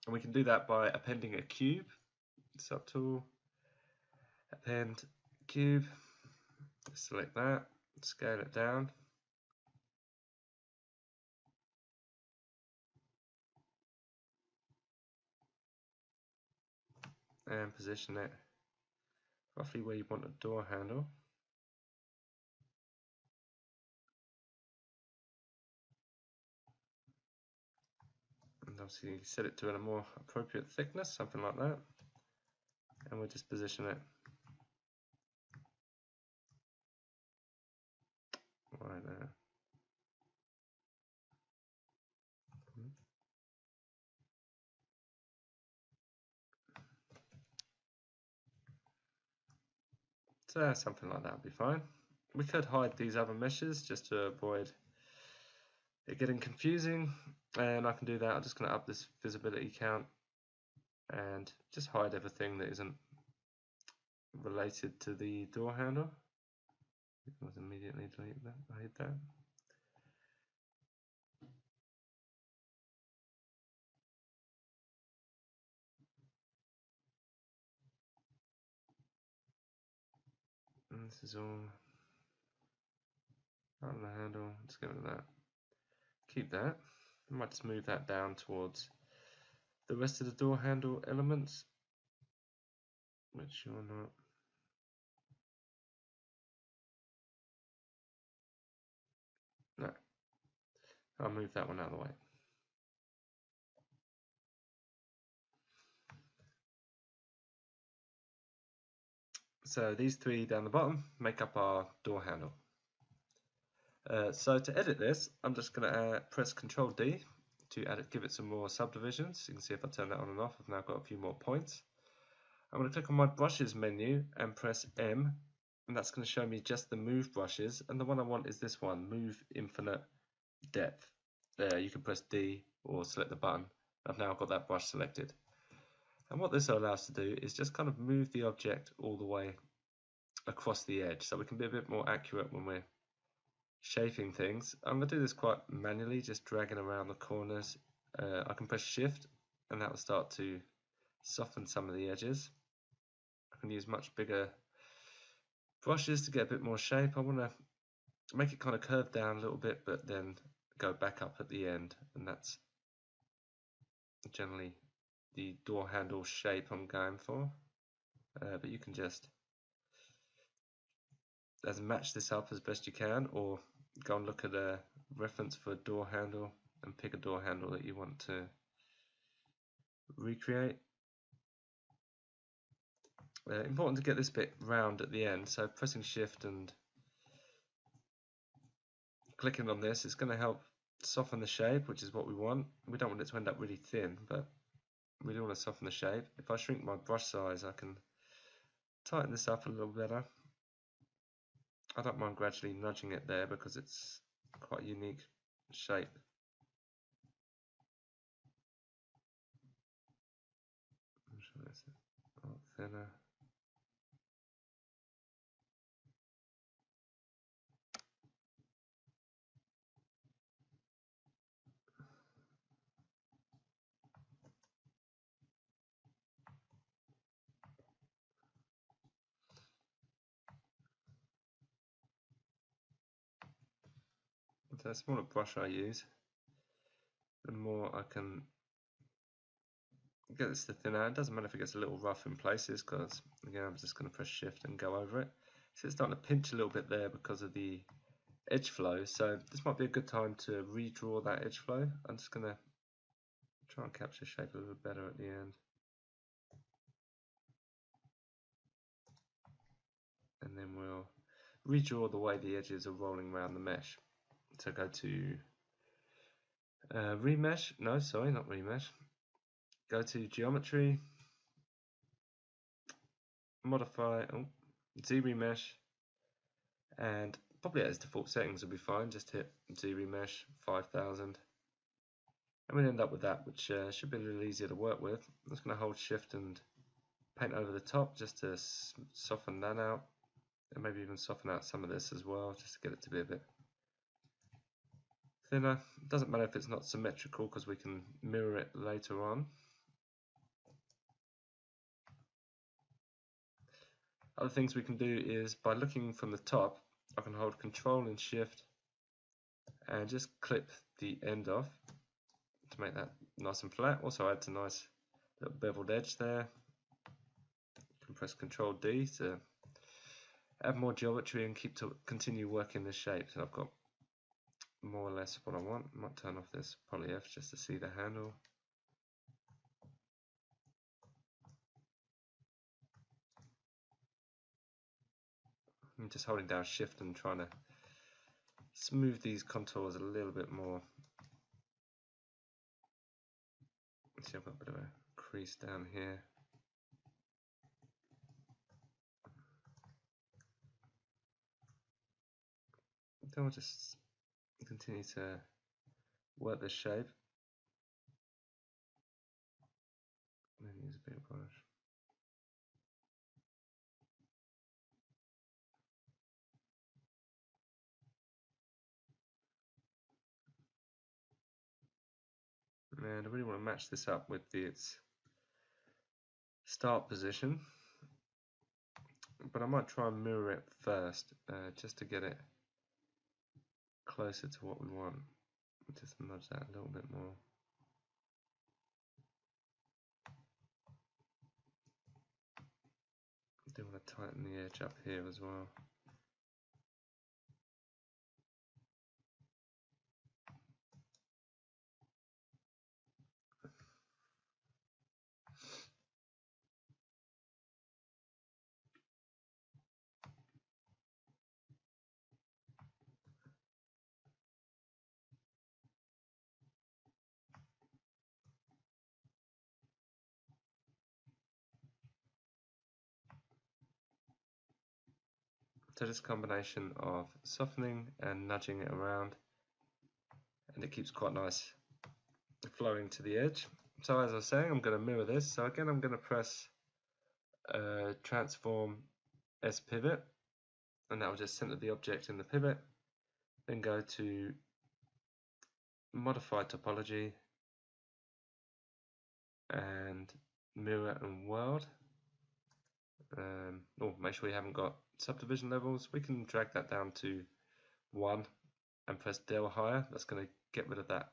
And we can do that by appending a cube. Subtool, append cube, select that, scale it down. And position it roughly where you want a door handle. And obviously set it to a more appropriate thickness, something like that. And we'll just position it right there. So something like that would be fine. We could hide these other meshes just to avoid it getting confusing, and I can do that. I'm just going to up this visibility count and just hide everything that isn't related to the door handle. Let's immediately delete that, hide that. And this is all on the handle. Let's get rid of that. Keep that. I might just move that down towards the rest of the door handle elements, which you're not. No, I'll move that one out of the way. So these three down the bottom make up our door handle. So to edit this, I'm just going to press Ctrl D to give it some more subdivisions. You can see if I turn that on and off, I've now got a few more points. I'm going to click on my brushes menu and press M, and that's going to show me just the move brushes, and the one I want is this one, move infinite depth. You can press D or select the button. I've now got that brush selected. And what this will allow us to do is just kind of move the object all the way across the edge, so we can be a bit more accurate when we're shaping things. I'm going to do this quite manually, just dragging around the corners. I can press shift and that will start to soften some of the edges. I can use much bigger brushes to get a bit more shape. I want to make it kind of curve down a little bit but then go back up at the end, and that's generally the door handle shape I'm going for. But you can just match this up as best you can, or go and look at a reference for a door handle and pick a door handle that you want to recreate. Important to get this bit round at the end, so pressing shift and clicking on this is going to help soften the shape, which is what we want. We don't want it to end up really thin, but we do want to soften the shape. If I shrink my brush size, I can tighten this up a little better. I don't mind gradually nudging it there because it's quite a unique shape. I'm sure that's a lot thinner. the smaller brush I use, the more I can get this to thin out. It doesn't matter if it gets a little rough in places, because again I'm just going to press shift and go over it. So it's starting to pinch a little bit there because of the edge flow, so this might be a good time to redraw that edge flow. I'm just going to try and capture shape a little better at the end. And then we'll redraw the way the edges are rolling around the mesh. So go to remesh, no sorry, not remesh. Go to geometry, modify, Zremesh, and probably at its default settings will be fine. Just hit Zremesh 5000, and we end up with that, which should be a little easier to work with. I'm just going to hold shift and paint over the top just to soften that out, and maybe even soften out some of this as well, just to get it to be a bit thinner. It doesn't matter if it's not symmetrical because we can mirror it later on. Other things we can do is by looking from the top, I can hold Control and Shift and just clip the end off to make that nice and flat. Also adds a nice little beveled edge there. You can press Control D to add more geometry and continue working the shape. So I've got more or less what I want. I might turn off this poly F just to see the handle. I'm just holding down shift and trying to smooth these contours a little bit more. See, I've got a bit of a crease down here. Then we'll just continue to work the shape. And then use a bigger brush. And I really want to match this up with its start position, but I might try and mirror it first, just to get it closer to what we want. Just nudge that a little bit more. I do want to tighten the edge up here as well. So this combination of softening and nudging it around, and it keeps quite nice flowing to the edge. So as I was saying, I'm going to mirror this. So again, I'm going to press transform S pivot, and that will just center the object in the pivot. Then go to modify topology and mirror and world. Make sure we haven't got subdivision levels. We can drag that down to 1 and press del higher. That's going to get rid of that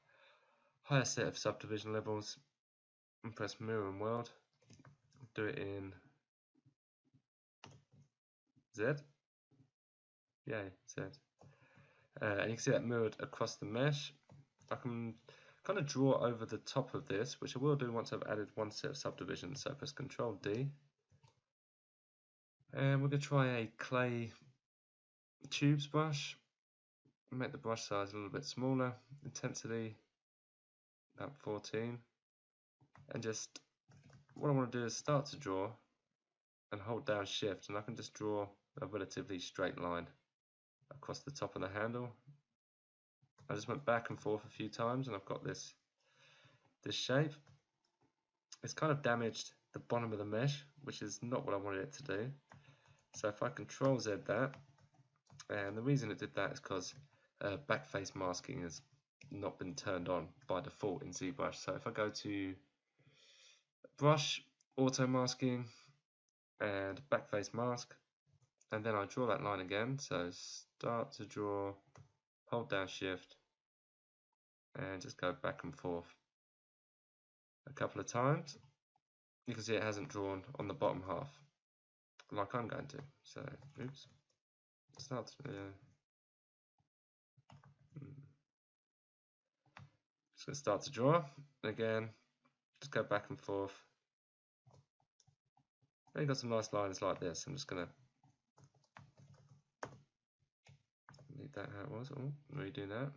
higher set of subdivision levels. And press mirror and world. Do it in Z. Yay, Z. And you can see that mirrored across the mesh. I can kind of draw over the top of this, which I will do once I've added one set of subdivisions. So press Control D. And we're going to try a clay tubes brush. Make the brush size a little bit smaller. Intensity about 14. And just what I want to do is start to draw and hold down shift, and I can just draw a relatively straight line across the top of the handle. I just went back and forth a few times and I've got this shape. It's kind of damaged the bottom of the mesh, which is not what I wanted it to do. So if I Control Z that, and the reason it did that is because backface masking has not been turned on by default in ZBrush. So if I go to brush, auto masking, and backface mask, and then I draw that line again, so start to draw hold down Shift, and just go back and forth a couple of times. You can see it hasn't drawn on the bottom half like I'm going to. So, oops, start. Just going to start to draw again. Just go back and forth. Then you've got some nice lines like this. I'm just going to leave that how it was. Oh, redo that.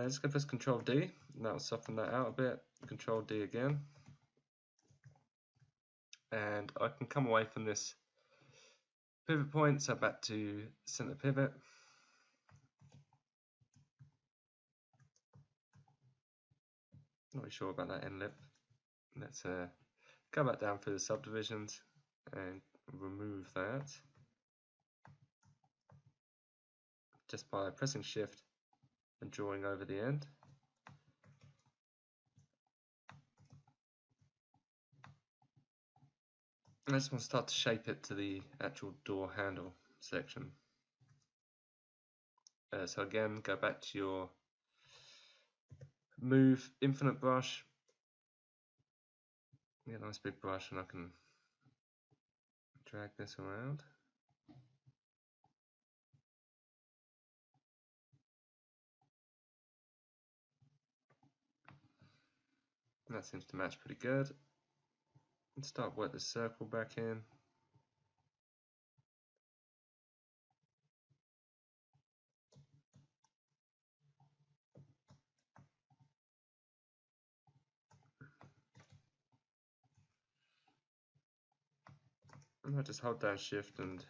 Just go press Control D, and that'll soften that out a bit. Control D again. And I can come away from this pivot point, so back to center pivot. Not really sure about that end lip. Let's go back down through the subdivisions and remove that just by pressing Shift and drawing over the end. And I just want to start to shape it to the actual door handle section. So again, go back to your Move Infinite brush. Get a nice big brush, and I can drag this around. And that seems to match pretty good. And start work the circle back in. And I just hold down Shift, and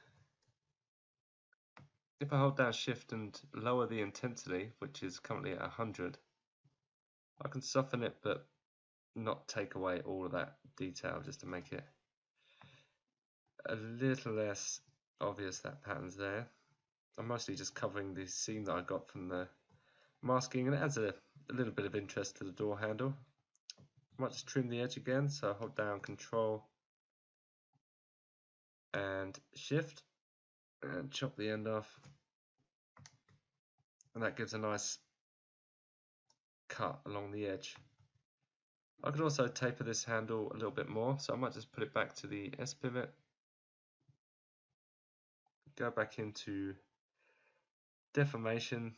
if I hold down Shift and lower the intensity, which is currently at 100, I can soften it but not take away all of that detail, just to make it a little less obvious that pattern's there. I'm mostly just covering the seam that I got from the masking, and it adds a little bit of interest to the door handle. I might just trim the edge again, so hold down Control and Shift and chop the end off, and that gives a nice cut along the edge. I could also taper this handle a little bit more, so I might just put it back to the S pivot, go back into deformation,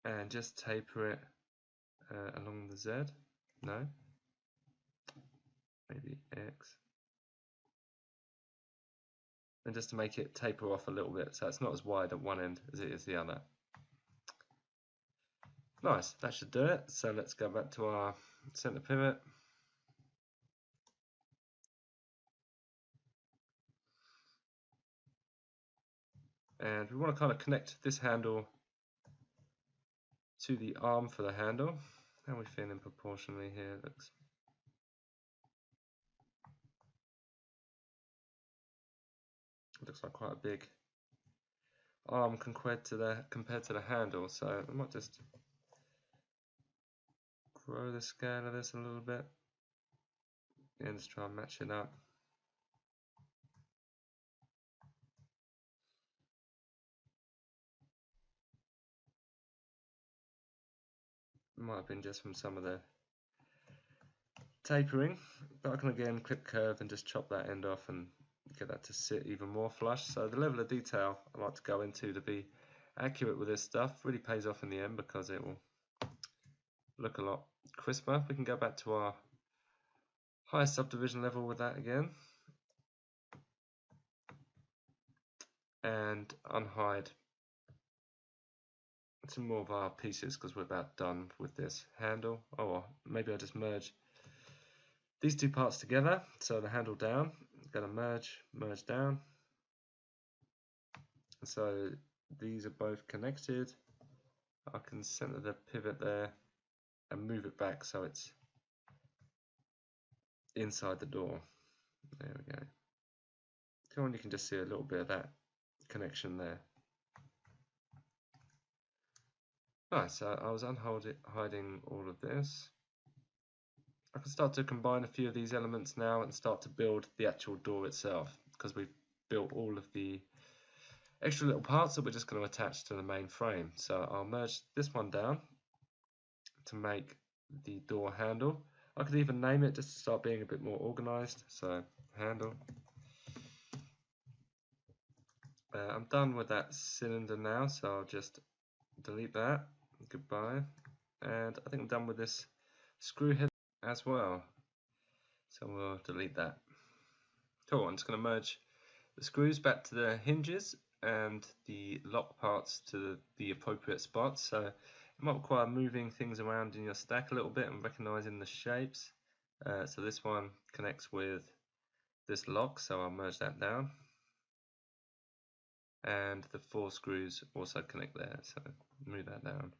and just taper it along the Z. No, maybe X. And just to make it taper off a little bit, so it's not as wide at one end as it is the other. Nice, that should do it. So let's go back to our center pivot. And we want to kind of connect this handle to the arm for the handle. How are we feeling proportionally here? Looks like quite a big arm compared to the handle, so I might just grow the scale of this a little bit and just try and match it up. Might have been just from some of the tapering, but I can again click curve and just chop that end off and get that to sit even more flush. So the level of detail I like to go into to be accurate with this stuff really pays off in the end, because it will look a lot crisper. We can go back to our highest subdivision level with that again and unhide some more of our pieces, because we're about done with this handle. Oh, maybe I'll just merge these two parts together. So the handle down, going to merge down. So these are both connected. I can center the pivot there and move it back so it's inside the door. There we go. Come on, you can just see a little bit of that connection there. Nice, so I was hiding all of this. I can start to combine a few of these elements now and start to build the actual door itself, because we've built all extra little parts that we're just going to attach to the main frame. So I'll merge this one down to make the door handle. I could even name it just to start being a bit more organized. So handle. I'm done with that cylinder now, so I'll just delete that. Goodbye. And I think I'm done with this screw head as well. So we'll delete that. Cool, I'm just going to merge the screws back to the hinges and the lock parts to the appropriate spots. So it might require moving things around in your stack a little bit and recognizing the shapes. So this one connects with this lock, so I'll merge that down. And the 4 screws also connect there, so move that down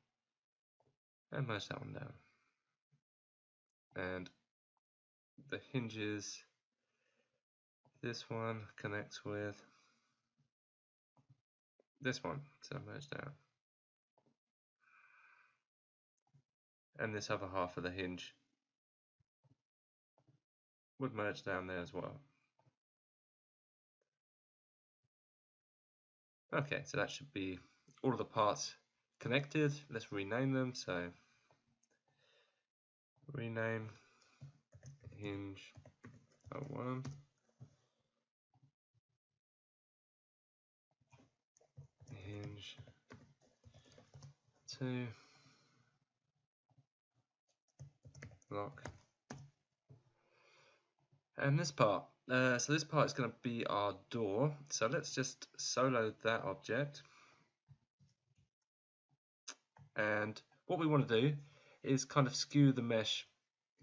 and merge that one down. And the hinges, this one connects with this one, so merge down. And this other half of the hinge would merge down there as well. Okay, so that should be all of the parts connected. Let's rename them. So rename hinge 01, hinge 2, lock. And this part, so this part is going to be our door. So let's just solo that object. And what we want to do is kind of skew the mesh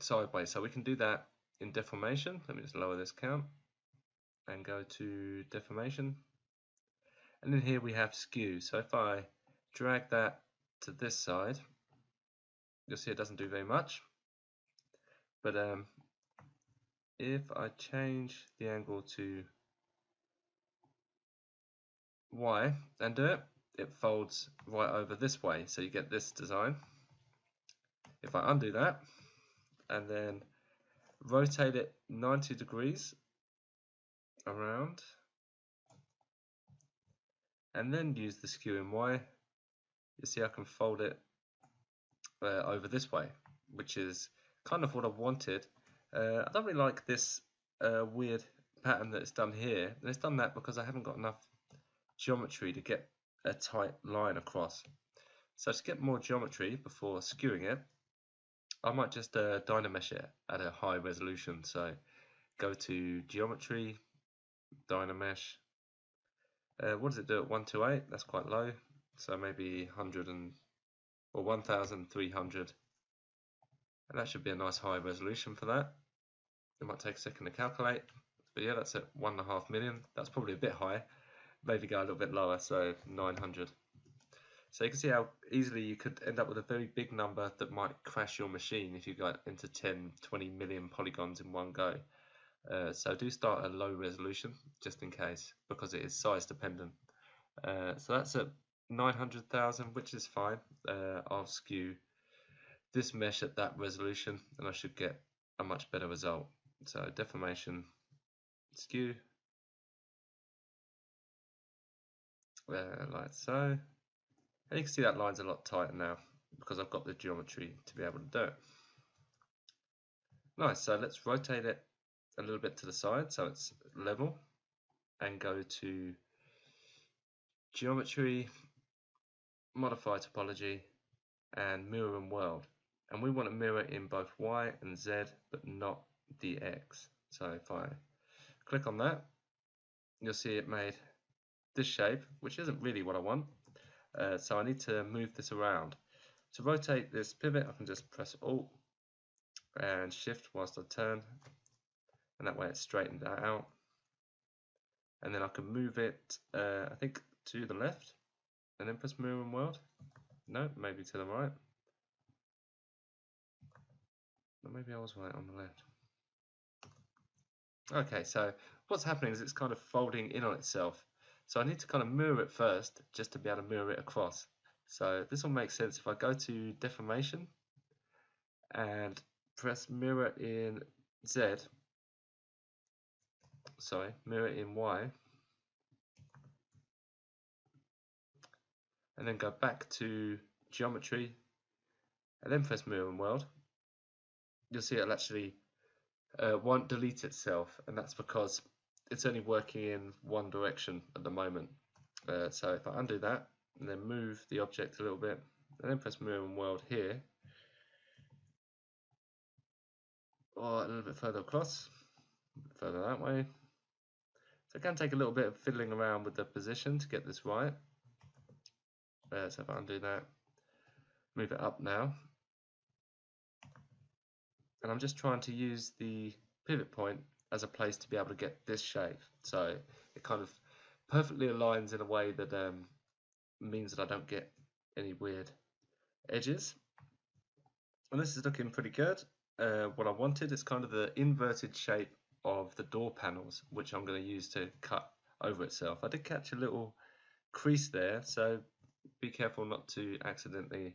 sideways. So we can do that in deformation. Let me just lower this count and go to deformation. And then here we have skew. So if I drag that to this side, you'll see it doesn't do very much. But if I change the angle to Y and do it, it folds right over this way. So you get this design. If I undo that and then rotate it 90 degrees around and then use the skew in Y, you see I can fold it over this way, which is kind of what I wanted. I don't really like this weird pattern that it's done here, and it's done that because I haven't got enough geometry to get a tight line across. So to get more geometry before skewing it, I might just Dynamesh it at a high resolution. So go to geometry, Dynamesh. What does it do at 128? That's quite low. So maybe 100 or 1300. And that should be a nice high resolution for that. It might take a second to calculate, but yeah, that's at 1.5 million. That's probably a bit high. Maybe go a little bit lower, so 900. So you can see how easily you could end up with a very big number that might crash your machine if you got into 10, 20 million polygons in one go. So do start at a low resolution just in case, because it is size dependent. So that's at 900,000, which is fine. I'll skew this mesh at that resolution and I should get a much better result. So deformation, skew, like so. And you can see that line's a lot tighter now because I've got the geometry to be able to do it. Nice, so let's rotate it a little bit to the side so it's level and go to geometry, modify topology, and mirror and world. And we want to mirror in both Y and Z, but not the X. So if I click on that, you'll see it made this shape, which isn't really what I want. So I need to move this around. To rotate this pivot, I can just press Alt and Shift whilst I turn, and that way it's straightened that out. And then I can move it, I think, to the left, and then press Mirror and World. No, maybe to the right. Or maybe I was right on the left. Okay, so what's happening is it's kind of folding in on itself. So I need to kind of mirror it first, just to be able to mirror it across. So this will make sense if I go to deformation and press mirror in Z, sorry, mirror in Y, and then go back to geometry, and then press mirror and world, you'll see it'll actually won't delete itself, and that's because it's only working in one direction at the moment. So if I undo that and then move the object a little bit, and then press mirror and world here, or a little bit further across, further that way. So it can take a little bit of fiddling around with the position to get this right. So if I undo that, move it up now, and I'm just trying to use the pivot point as a place to be able to get this shape. So it kind of perfectly aligns in a way that means that I don't get any weird edges. And this is looking pretty good. What I wanted is kind of the inverted shape of the door panels, which I'm going to use to cut over itself. I did catch a little crease there, so be careful not to accidentally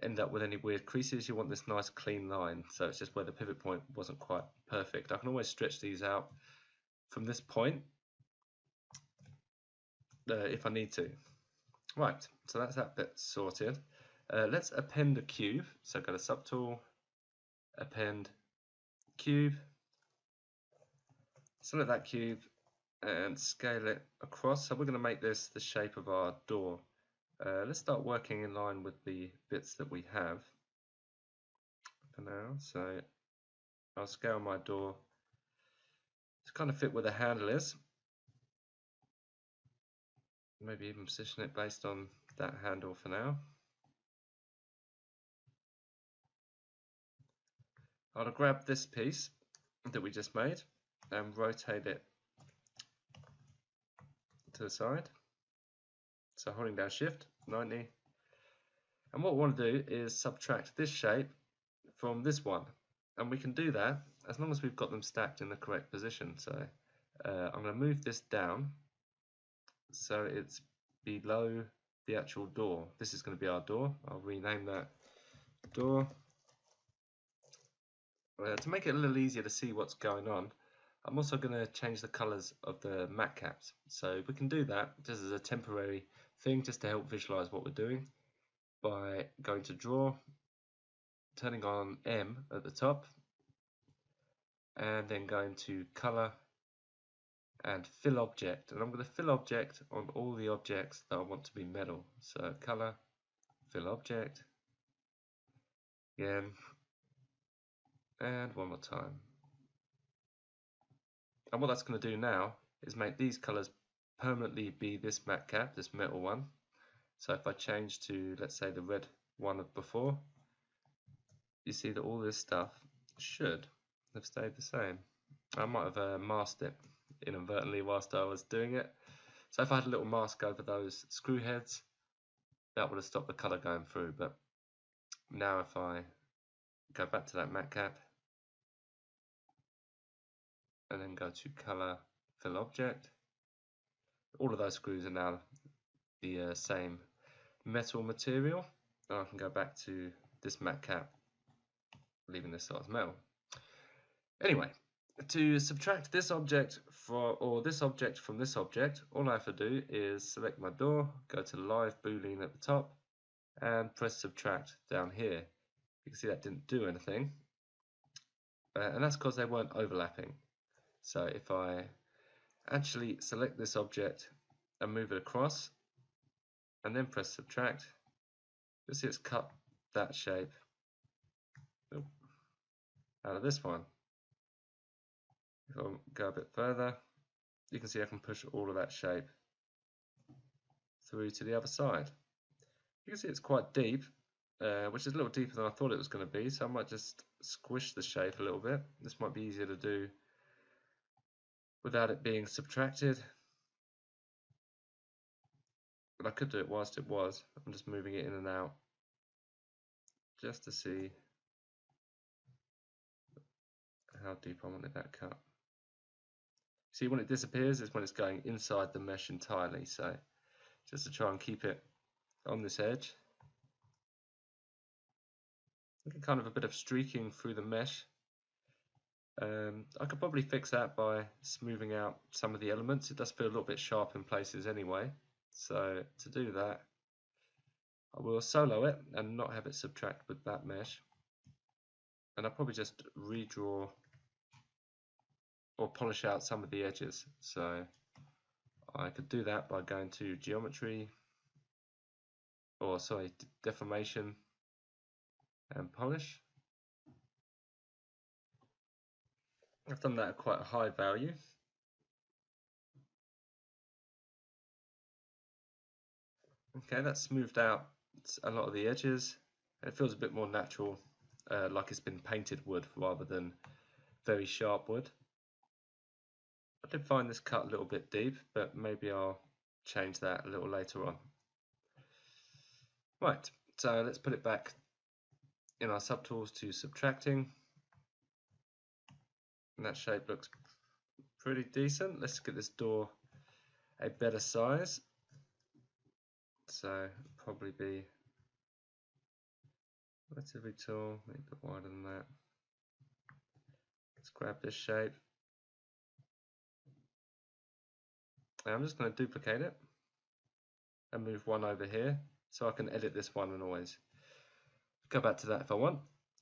end up with any weird creases. You want this nice clean line, so it's just where the pivot point wasn't quite perfect. I can always stretch these out from this point if I need to. Right, so that's that bit sorted. Let's append a cube. So go to Subtool, Append Cube, select that cube and scale it across. So we're going to make this the shape of our door. Let's start working in line with the bits that we have for now. So I'll scale my door to kind of fit where the handle is. Maybe even position it based on that handle for now. I'll grab this piece that we just made and rotate it to the side. So holding down Shift 90. And what we want to do is subtract this shape from this one. And we can do that as long as we've got them stacked in the correct position. So I'm going to move this down so it's below the actual door. This is going to be our door. I'll rename that door. To make it a little easier to see what's going on, I'm also going to change the colors of the mat caps. So we can do that just as a temporary thing, just to help visualize what we're doing, by going to Draw, turning on M at the top, and then going to Color and Fill Object. And I'm going to fill object on all the objects that I want to be metal. So Color, Fill Object, again, and one more time. And what that's going to do now is make these colors permanently be this mat cap, this metal one. So if I change to, let's say, the red one of before, you see that all this stuff should have stayed the same. I might have masked it inadvertently whilst I was doing it. So if I had a little mask over those screw heads, that would have stopped the color going through. But now if I go back to that mat cap and then go to Color, Fill Object, all of those screws are now the same metal material. And I can go back to this mat cap, leaving this as metal. Anyway, to subtract this object or this object from this object, all I have to do is select my door, go to Live Boolean at the top, and press Subtract down here. You can see that didn't do anything, and that's because they weren't overlapping. So if I actually select this object and move it across, and then press Subtract, you'll see it's cut that shape out of this one. If I go a bit further, you can see I can push all of that shape through to the other side. You can see it's quite deep, which is a little deeper than I thought it was going to be, so I might just squish the shape a little bit. This might be easier to do without it being subtracted, but I could do it whilst it was. I'm just moving it in and out just to see how deep I wanted that cut. See, when it disappears is when it's going inside the mesh entirely, so just to try and keep it on this edge. Looking kind of a bit of streaking through the mesh. I could probably fix that by smoothing out some of the elements. It does feel a little bit sharp in places anyway. So to do that, I will solo it and not have it subtract with that mesh, and I'll probably just redraw or polish out some of the edges. So I could do that by going to geometry, or sorry, deformation and polish. I've done that at quite a high value. Okay, that's smoothed out a lot of the edges. It feels a bit more natural, like it's been painted wood rather than very sharp wood. I did find this cut a little bit deep, but maybe I'll change that a little later on. Right, so let's put it back in our subtools to subtracting. And that shape looks pretty decent. Let's get this door a better size. So probably be relatively tall, maybe a bit wider than that. Let's grab this shape. And I'm just going to duplicate it and move one over here so I can edit this one and always go back to that if I want.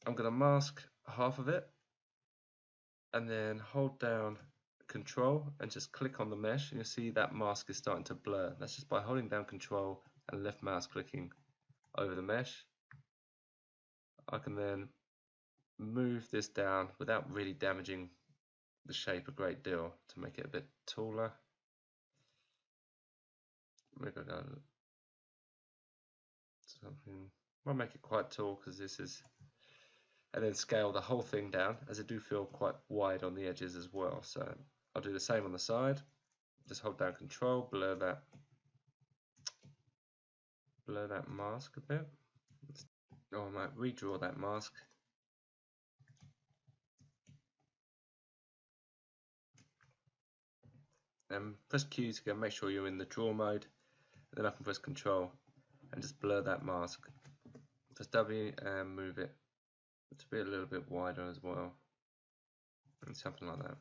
I'm going to mask half of it and then hold down Control and just click on the mesh, and you'll see that mask is starting to blur. That's just by holding down Control and left mouse clicking over the mesh. I can then move this down without really damaging the shape a great deal to make it a bit taller. Maybe I'll go something. I'll make it quite tall because this is, and then scale the whole thing down, as I do feel quite wide on the edges as well. So I'll do the same on the side. Just hold down Control, blur that mask a bit. Or I might redraw that mask. And press Q to go make sure you're in the draw mode. Then I can press Control and just blur that mask. Press W and move it to be a little bit wider as well. And something like that.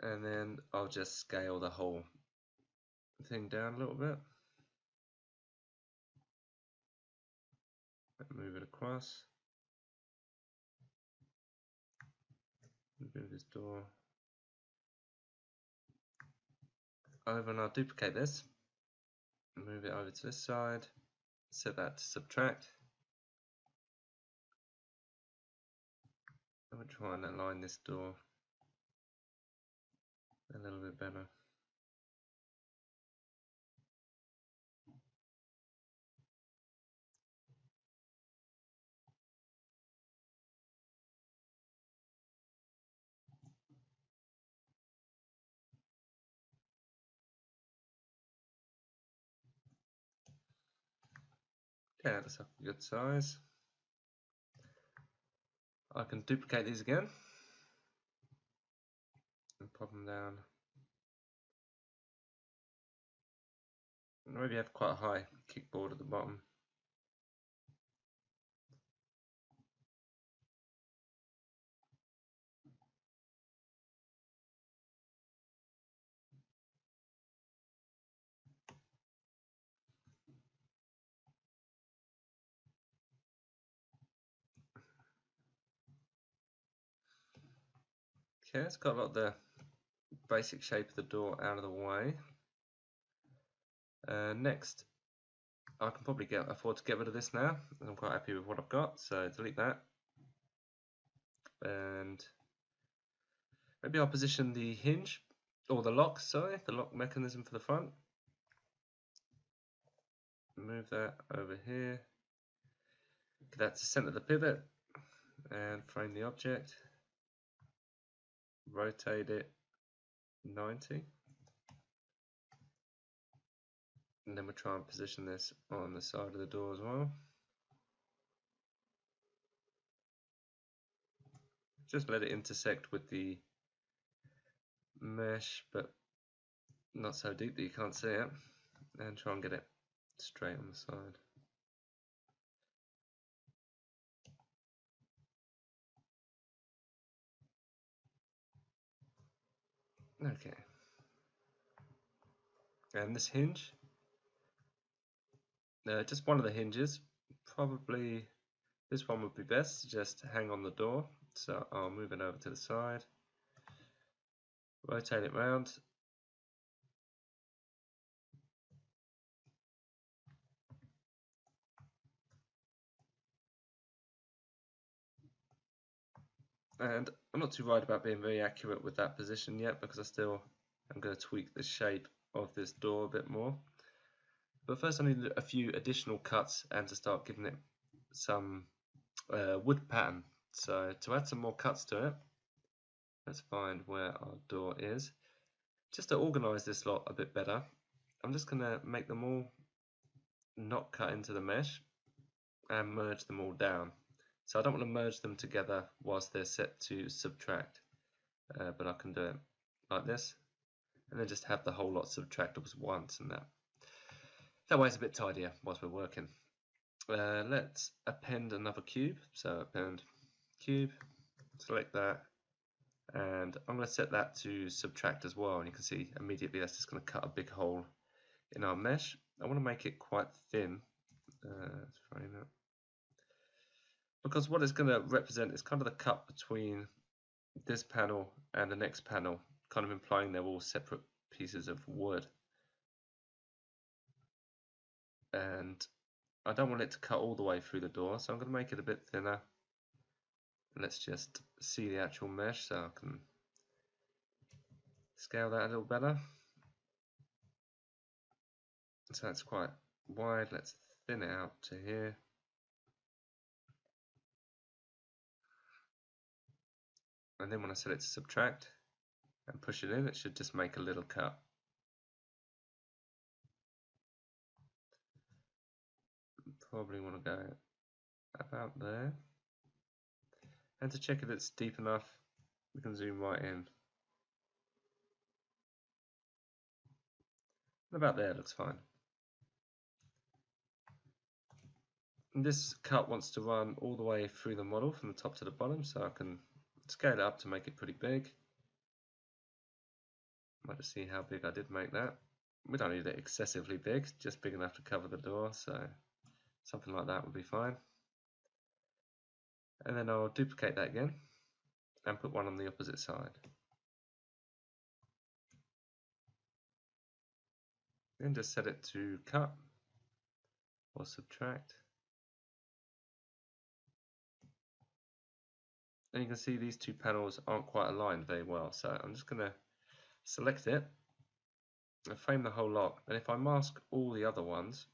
And then I'll just scale the whole thing down a little bit. Move it across. Move this door over, and I'll duplicate this. Move it over to this side. Set that to subtract. I'm going to try and align this door a little bit better. Okay, that's a good size. I can duplicate these again and pop them down. Maybe have quite a high kickboard at the bottom. Okay, it's got a lot of the basic shape of the door out of the way. Next, I can probably afford to get rid of this now. I'm quite happy with what I've got, so delete that. And maybe I'll position the hinge, or the lock, sorry, the lock mechanism for the front. Move that over here. Get that to center the pivot and frame the object. Rotate it 90. And then we'll try and position this on the side of the door as well. Just let it intersect with the mesh, but not so deep that you can't see it. And try and get it straight on the side. Okay. And this hinge, just one of the hinges. Probably this one would be best to just hang on the door. So I'll move it over to the side, rotate it round. And I'm not too worried about being very accurate with that position yet, because I'm going to tweak the shape of this door a bit more. But first I need a few additional cuts and to start giving it some wood pattern. So to add some more cuts to it, let's find where our door is. Just to organize this lot a bit better, I'm just going to make them all not cut into the mesh and merge them all down. So I don't want to merge them together whilst they're set to subtract, but I can do it like this, and then just have the whole lot subtracted once, and that way it's a bit tidier whilst we're working. Let's append another cube. So append cube, select that, and I'm going to set that to subtract as well, and you can see immediately that's just going to cut a big hole in our mesh. I want to make it quite thin. Let's frame it, because what it's going to represent is kind of the cut between this panel and the next panel, kind of implying they're all separate pieces of wood. And I don't want it to cut all the way through the door, so I'm going to make it a bit thinner. Let's just see the actual mesh so I can scale that a little better. So it's quite wide. Let's thin it out to here. And then when I set it to subtract and push it in, it should just make a little cut. Probably want to go about there. And to check if it's deep enough, we can zoom right in. About there looks fine. And this cut wants to run all the way through the model from the top to the bottom, so I can scale it up to make it pretty big. Might just see how big I did make that. We don't need it excessively big, just big enough to cover the door, so something like that would be fine. And then I'll duplicate that again and put one on the opposite side. Then just set it to cut or subtract. And you can see these two panels aren't quite aligned very well, so I'm just going to select it and frame the whole lot. And if I mask all the other ones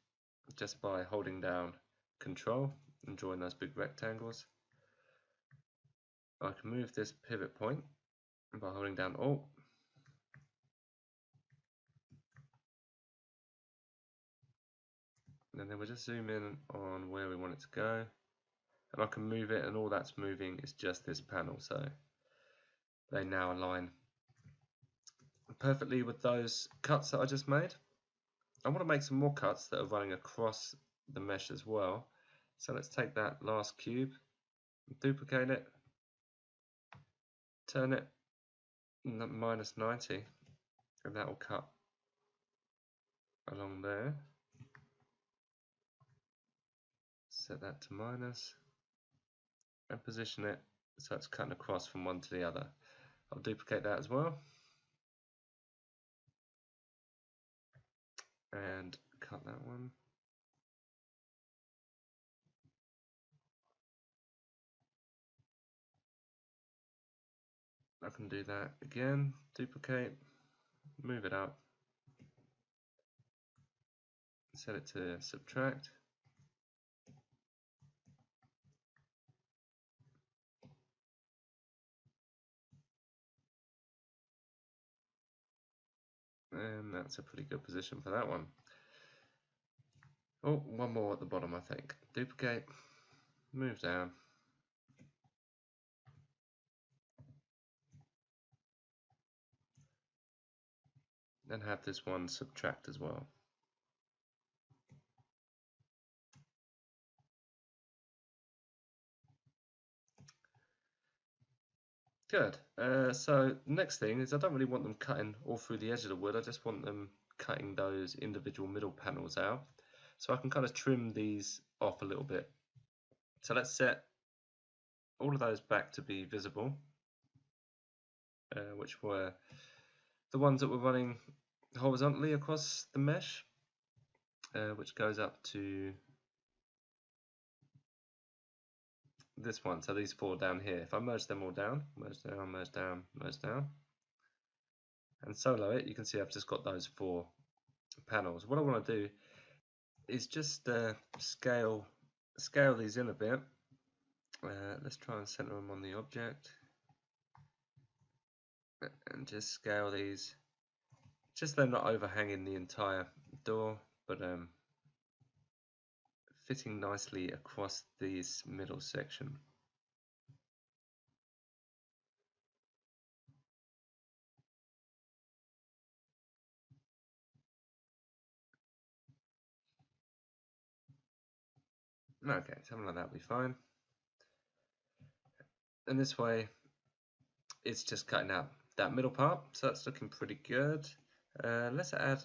just by holding down Control and drawing those big rectangles, I can move this pivot point by holding down Alt. And then we'll just zoom in on where we want it to go. And I can move it, and all that's moving is just this panel, so they now align perfectly with those cuts that I just made. I want to make some more cuts that are running across the mesh as well. So let's take that last cube, duplicate it, turn it minus 90, and that will cut along there. Set that to minus and position it so it's cutting across from one to the other. I'll duplicate that as well and cut that one. I can do that again, duplicate, move it up, set it to subtract. And that's a pretty good position for that one. Oh, one more at the bottom, I think. Duplicate, move down. And have this one subtract as well. Good. So next thing is I don't really want them cutting all through the edge of the wood. I just want them cutting those individual middle panels out. So I can kind of trim these off a little bit. So let's set all of those back to be visible, which were the ones that were running horizontally across the mesh, which goes up to this one. So these four down here. If I merge them all down, merge down, merge down, merge down, and solo it, you can see I've just got those four panels. What I want to do is just scale these in a bit. Let's try and center them on the object, and just scale these. Just they're not overhanging the entire door, but fitting nicely across this middle section. Okay, something like that will be fine. And this way, it's just cutting out that middle part, so that's looking pretty good. Let's add,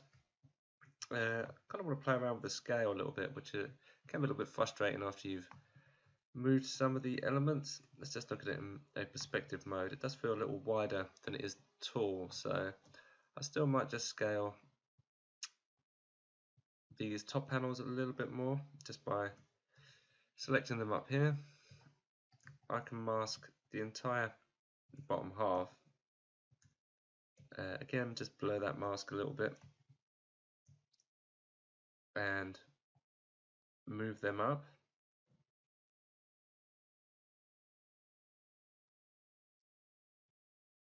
kind of want to play around with the scale a little bit, which can be a little bit frustrating after you've moved some of the elements. Let's just look at it in a perspective mode. It does feel a little wider than it is tall, so I still might just scale these top panels a little bit more just by selecting them up here. I can mask the entire bottom half. Again, just blur that mask a little bit and move them up.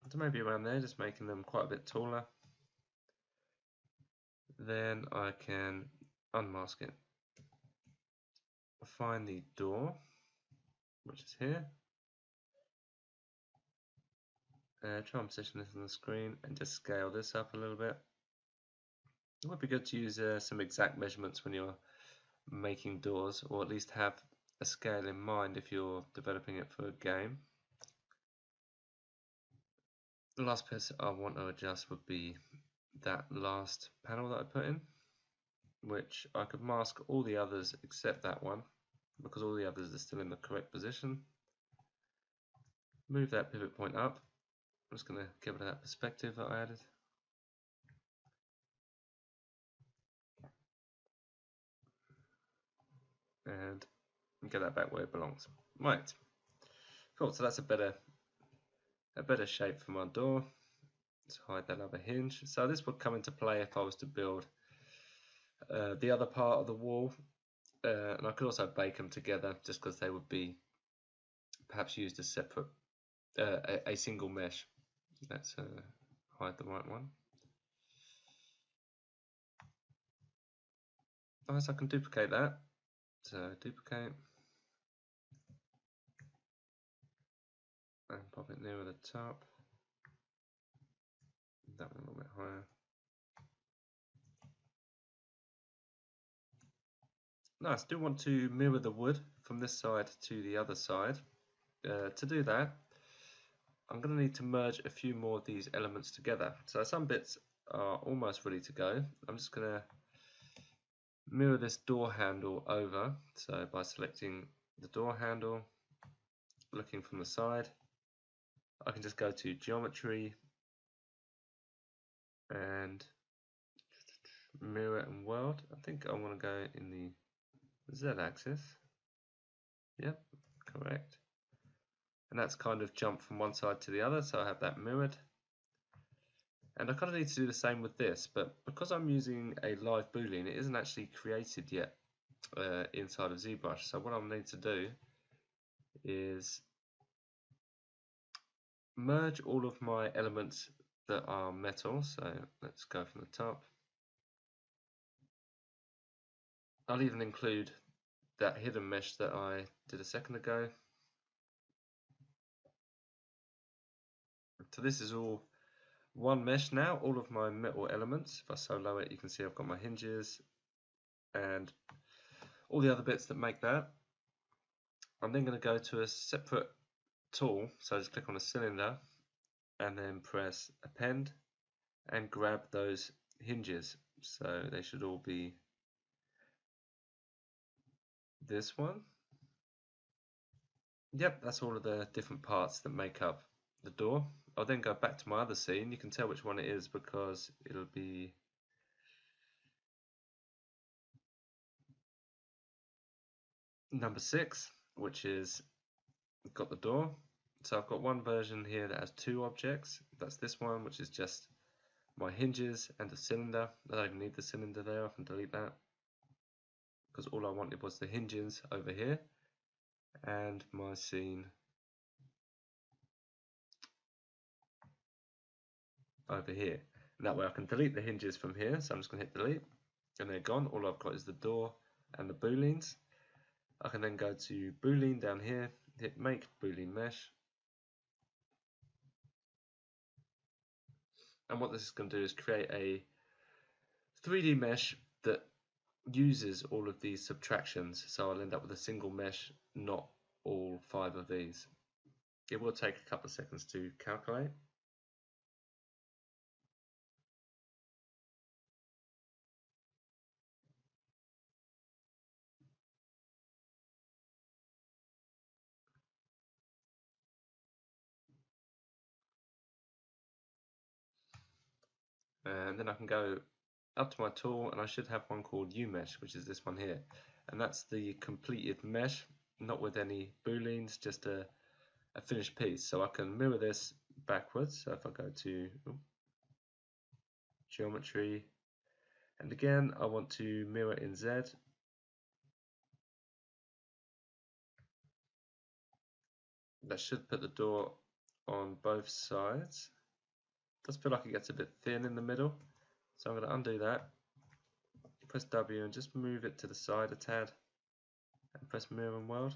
So maybe around there, just making them quite a bit taller. Then I can unmask it. Find the door, which is here. Try and position this on the screen and just scale this up a little bit. It would be good to use some exact measurements when you're making doors, or at least have a scale in mind if you're developing it for a game. The last piece I want to adjust would be that last panel that I put in, which I could mask all the others except that one, because all the others are still in the correct position. Move that pivot point up. I'm just going to give it that perspective that I added. And get that back where it belongs. Right. Cool, so that's a better shape for my door. Let's hide that other hinge. So this would come into play if I was to build the other part of the wall. And I could also bake them together just because they would be perhaps used as separate, a single mesh. Let's hide the right one. Nice, I can duplicate that. So duplicate and pop it nearer the top. That one a little bit higher. Nice, I do want to mirror the wood from this side to the other side. To do that, I'm going to need to merge a few more of these elements together. So some bits are almost ready to go. I'm just going to mirror this door handle over. So by selecting the door handle, looking from the side, I can just go to geometry and mirror and world. I think I want to go in the Z-axis. Yep, correct. And that's kind of jumped from one side to the other, so I have that mirrored. And I kind of need to do the same with this, but because I'm using a live Boolean, it isn't actually created yet inside of Zbrush. So what I'll need to do is merge all of my elements that are metal. So let's go from the top. I'll even include that hidden mesh that I did a second ago. So this is all one mesh now, all of my metal elements. If I solo it, you can see I've got my hinges and all the other bits that make that. I'm then going to go to a separate tool, so just click on a cylinder and then press append and grab those hinges. So they should all be this one. Yep, that's all of the different parts that make up the door. I'll then go back to my other scene. You can tell which one it is because it'll be number 6, which is got the door. So I've got one version here that has 2 objects. That's this one, which is just my hinges and the cylinder. I don't even need the cylinder there, I can delete that because all I wanted was the hinges over here and my scene over here. And that way I can delete the hinges from here, so I'm just going to hit delete and they're gone. All I've got is the door and the booleans. I can then go to Boolean down here, hit make Boolean mesh, and what this is going to do is create a 3D mesh that uses all of these subtractions, so I'll end up with a single mesh, not all 5 of these. It will take a couple of seconds to calculate. And then I can go up to my tool and I should have one called UMesh, which is this one here. And that's the completed mesh, not with any booleans, just a finished piece. So I can mirror this backwards. So if I go to geometry, and again I want to mirror in Z. That should put the door on both sides. Does feel like it gets a bit thin in the middle. So I'm going to undo that. Press W and just move it to the side a tad. And press mirror and world.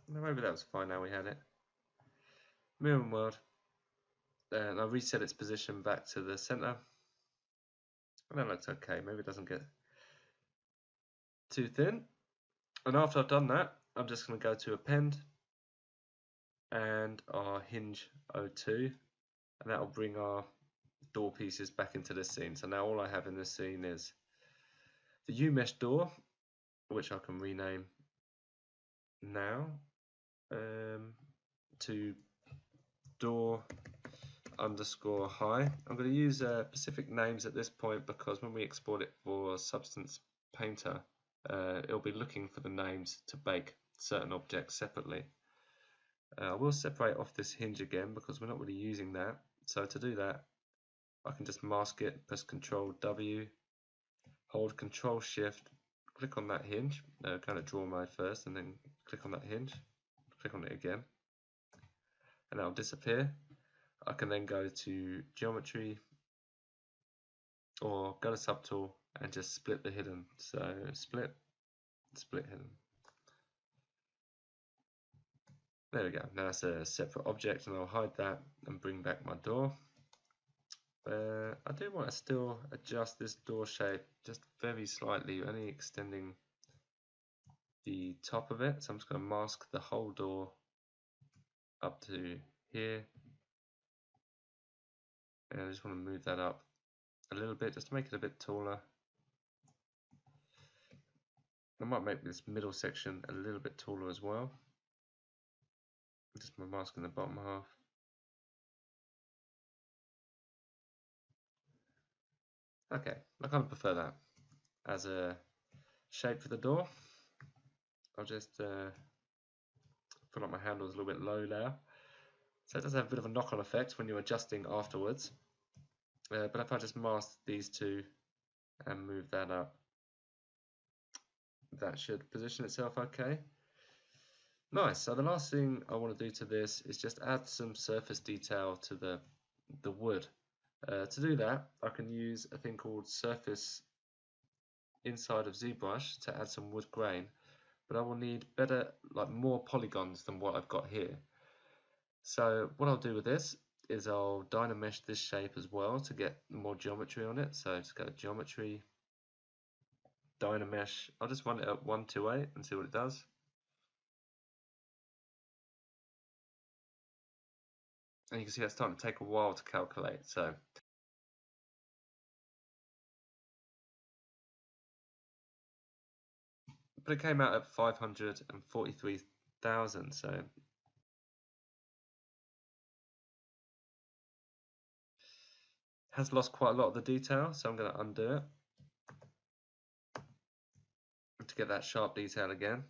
Maybe that was fine now we had it. Mirror and world. And I'll reset its position back to the center. And that looks okay. Maybe it doesn't get too thin. And after I've done that, I'm just going to go to append and our hinge 02, and that will bring our door pieces back into this scene. So now all I have in this scene is the UMesh door, which I can rename now to door underscore high. I'm going to use specific names at this point because when we export it for Substance Painter, it'll be looking for the names to bake certain objects separately. I will separate off this hinge again because we're not really using that. So to do that, I can just mask it, press Control W, hold Control Shift, click on that hinge, kind of draw mode first, and then click on that hinge, click on it again, and that'll disappear. I can then go to Geometry or go to Subtool and just split the hidden. So split, split hidden. There we go. Now it's a separate object, and I'll hide that and bring back my door. I do want to still adjust this door shape just very slightly, only extending the top of it. So I'm just going to mask the whole door up to here. And I just want to move that up a little bit just to make it a bit taller. I might make this middle section a little bit taller as well. Just my mask in the bottom half. Okay, I kind of prefer that as a shape for the door. I'll just put up my handles a little bit low there. So it does have a bit of a knock-on effect when you're adjusting afterwards. But if I just mask these two and move that up, that should position itself okay. Nice. So the last thing I want to do to this is just add some surface detail to the wood. To do that, I can use a thing called surface inside of Zbrush to add some wood grain, but I will need more polygons than what I've got here. So what I'll do with this is I'll Dynamesh this shape as well to get more geometry on it. So just go to Geometry, Dynamesh. I'll just run it at 128 and see what it does. And you can see that's starting to take a while to calculate. So but it came out at 543,000, so has lost quite a lot of the detail, so I'm going to undo it to get that sharp detail again.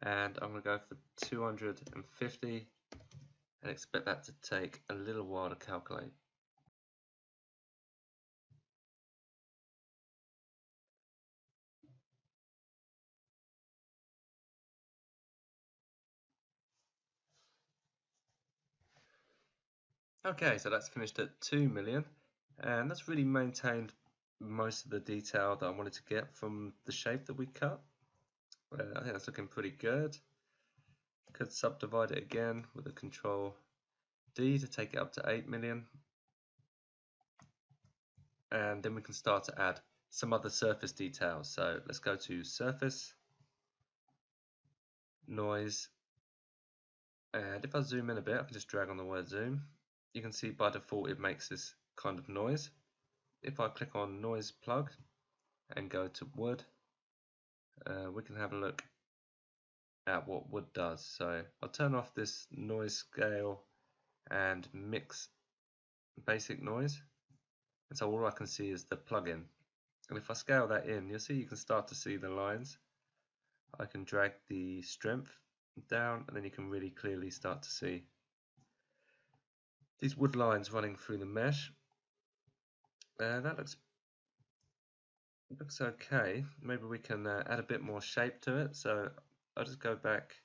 And I'm going to go for 250 and expect that to take a little while to calculate. Okay, so that's finished at 2 million, and that's really maintained most of the detail that I wanted to get from the shape that we cut. I think that's looking pretty good. Could subdivide it again with a Control D to take it up to 8 million. And then we can start to add some other surface details. So let's go to Surface, Noise, and if I zoom in a bit, I can just drag on the word zoom. You can see by default it makes this kind of noise. If I click on Noise Plug and go to Wood, we can have a look at what wood does. So I'll turn off this noise scale and mix basic noise, and so all I can see is the plugin. And if I scale that in, you'll see you can start to see the lines. I can drag the strength down, and then you can really clearly start to see these wood lines running through the mesh. That looks okay. Maybe we can add a bit more shape to it. So I'll just go back,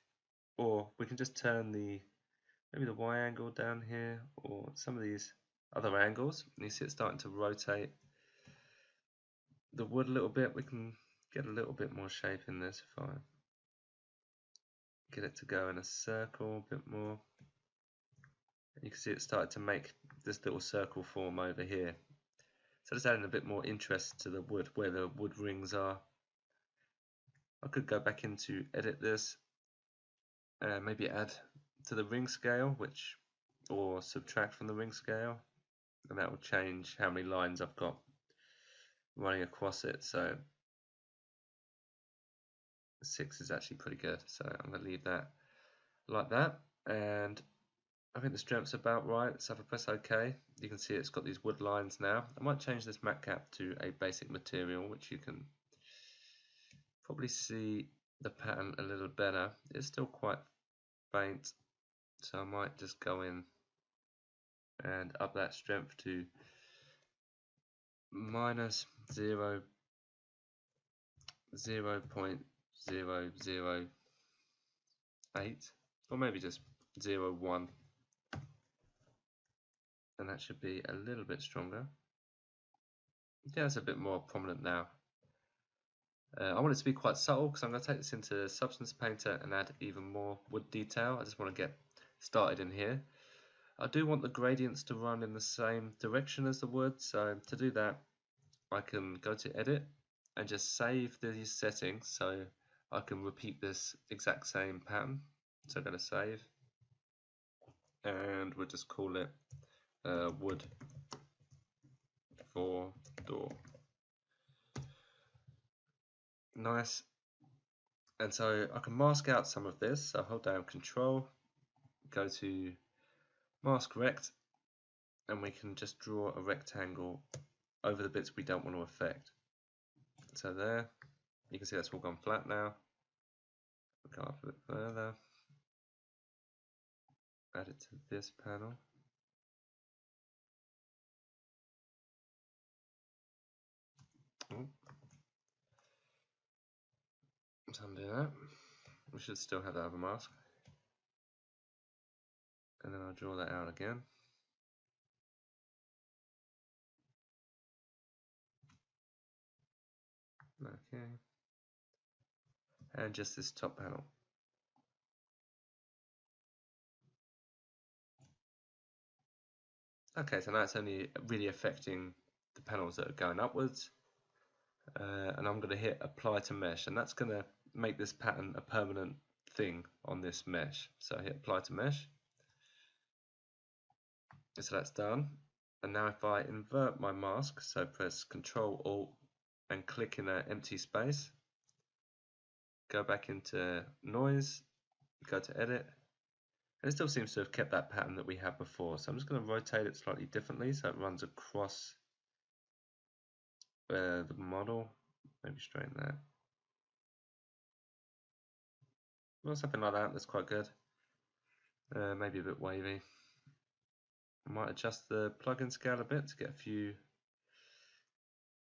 or we can just turn maybe the Y angle down here, or some of these other angles, and you see it starting to rotate the wood a little bit. We can get a little bit more shape in this if I get it to go in a circle a bit more. You can see it started to make this little circle form over here. So just adding a bit more interest to the wood, where the wood rings are. I could go back into edit this and maybe add to the ring scale, or subtract from the ring scale, and that will change how many lines I've got running across it. So 6 is actually pretty good, so I'm going to leave that like that. And I think the strength's about right, so if I press OK, you can see it's got these wood lines now. I might change this matte cap to a basic material, which you can probably see the pattern a little better. It's still quite faint, so I might just go in and up that strength to minus 0.008, or maybe just 0.1, and that should be a little bit stronger. Yeah, it's a bit more prominent now. I want it to be quite subtle, because I'm going to take this into Substance Painter and add even more wood detail. I just want to get started in here. I do want the gradients to run in the same direction as the wood, so to do that I can go to Edit and just save these settings so I can repeat this exact same pattern. So I'm going to save, and we'll just call it wood for door. Nice. And so I can mask out some of this, so hold down Control, go to Mask Rect, and we can just draw a rectangle over the bits we don't want to affect. So there, you can see that's all gone flat now. Go up a bit further, add it to this panel. Let's undo that. We should still have that other mask. And then I'll draw that out again. Okay. And just this top panel. Okay, so now it's only really affecting the panels that are going upwards. And I'm going to hit Apply to Mesh, and that's going to make this pattern a permanent thing on this mesh. So I hit Apply to Mesh. So that's done. And now if I invert my mask, so press Control Alt and click in an empty space, go back into noise, go to edit, and it still seems to have kept that pattern that we had before. So I'm just going to rotate it slightly differently so it runs across the model. Maybe straighten that. Well, something like that, that's quite good. Maybe a bit wavy. I might adjust the plugin scale a bit to get a few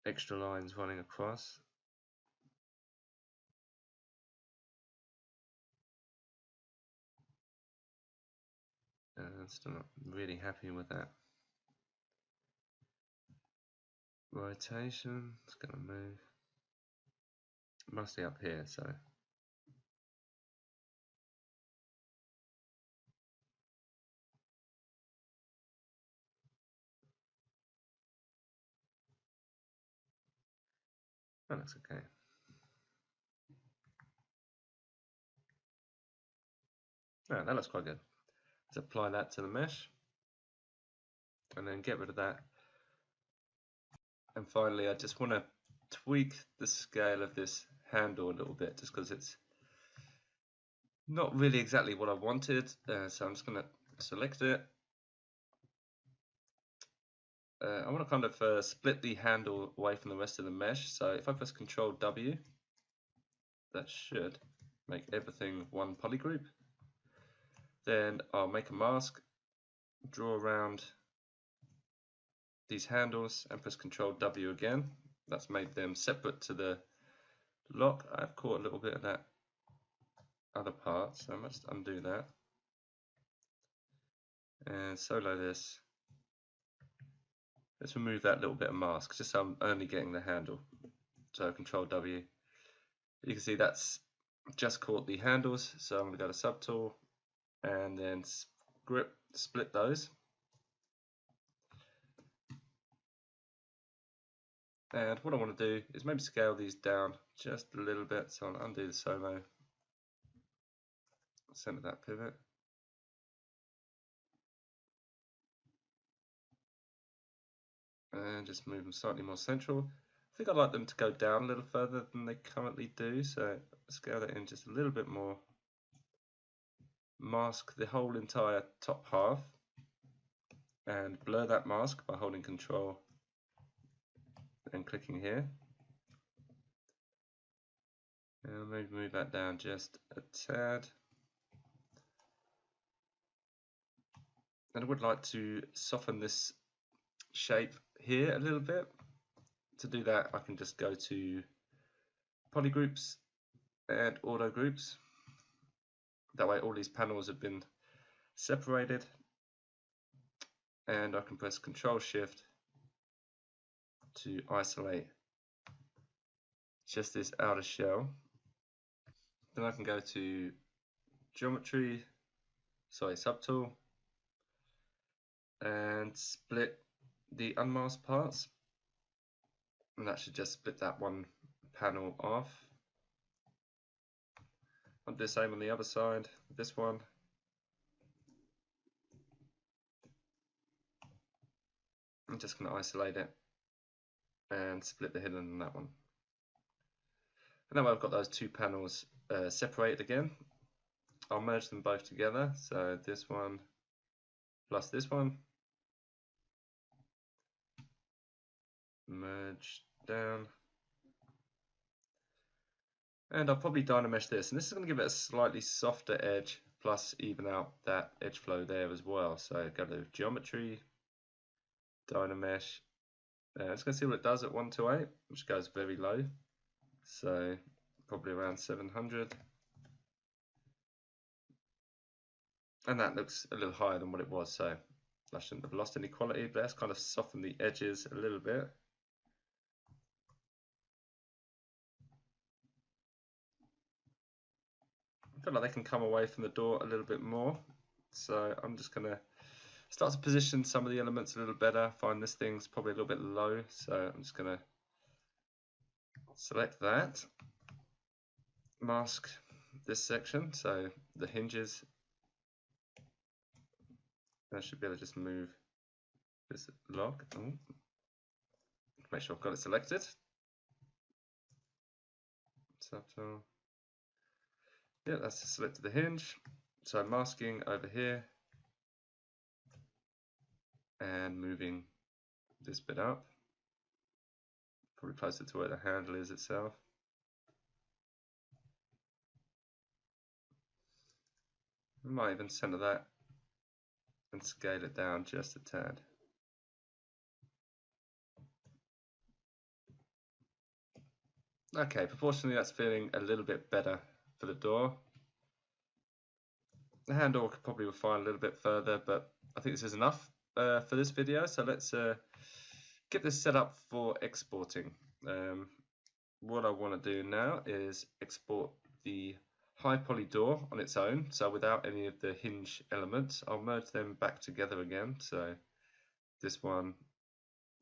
extra lines running across. Still not really happy with that. Rotation, it's going to move. Mostly up here, so. That looks okay. Yeah, that looks quite good. Let's apply that to the mesh. And then get rid of that. And finally, I just want to tweak the scale of this handle a little bit, just because it's not really exactly what I wanted. So I'm just going to select it. I want to kind of split the handle away from the rest of the mesh. So if I press Control W, that should make everything one polygroup. Then I'll make a mask, draw around these handles and press Control W again. That's made them separate to the lock. I've caught a little bit of that other part, so I must undo that. And solo this. Let's remove that little bit of mask, just so I'm only getting the handle. So Control W. You can see that's just caught the handles, so I'm going to go to Subtool and then split those. And what I want to do is maybe scale these down just a little bit, so I'll undo the solo, center that pivot. And just move them slightly more central. I think I'd like them to go down a little further than they currently do, so scale that in just a little bit more. Mask the whole entire top half and blur that mask by holding Control and clicking here. And maybe move that down just a tad. And I would like to soften this shape here a little bit. To do that, I can just go to polygroups and auto groups. That way all these panels have been separated, and I can press Control Shift to isolate just this outer shell. Then I can go to Geometry, Subtool, and split the unmasked parts, and that should just split that one panel off. I'll do the same on the other side with this one. I'm just going to isolate it and split the hidden in that one. And now I've got those two panels separated again. I'll merge them both together, so this one plus this one. Merge down. And I'll probably Dynamesh this, and this is going to give it a slightly softer edge, plus even out that edge flow there as well. So go to Geometry, Dynamesh. It's going to see what it does at 128, which goes very low. So probably around 700. And that looks a little higher than what it was, so I shouldn't have lost any quality, but that's kind of softened the edges a little bit. I feel like they can come away from the door a little bit more, so I'm just going to start to position some of the elements a little better. Find this thing's probably a little bit low, so I'm just going to select that, mask this section, so the hinges, I should be able to just move this log. Oh. Make sure I've got it selected. Subtool. Yeah, that's selected the hinge. So masking over here and moving this bit up, probably closer to where the handle is itself. I might even center that and scale it down just a tad. Okay, proportionally that's feeling a little bit better for the door. The handle could probably refine a little bit further, but I think this is enough for this video. So let's get this set up for exporting. What I want to do now is export the high poly door on its own, so without any of the hinge elements. I'll merge them back together again. So this one,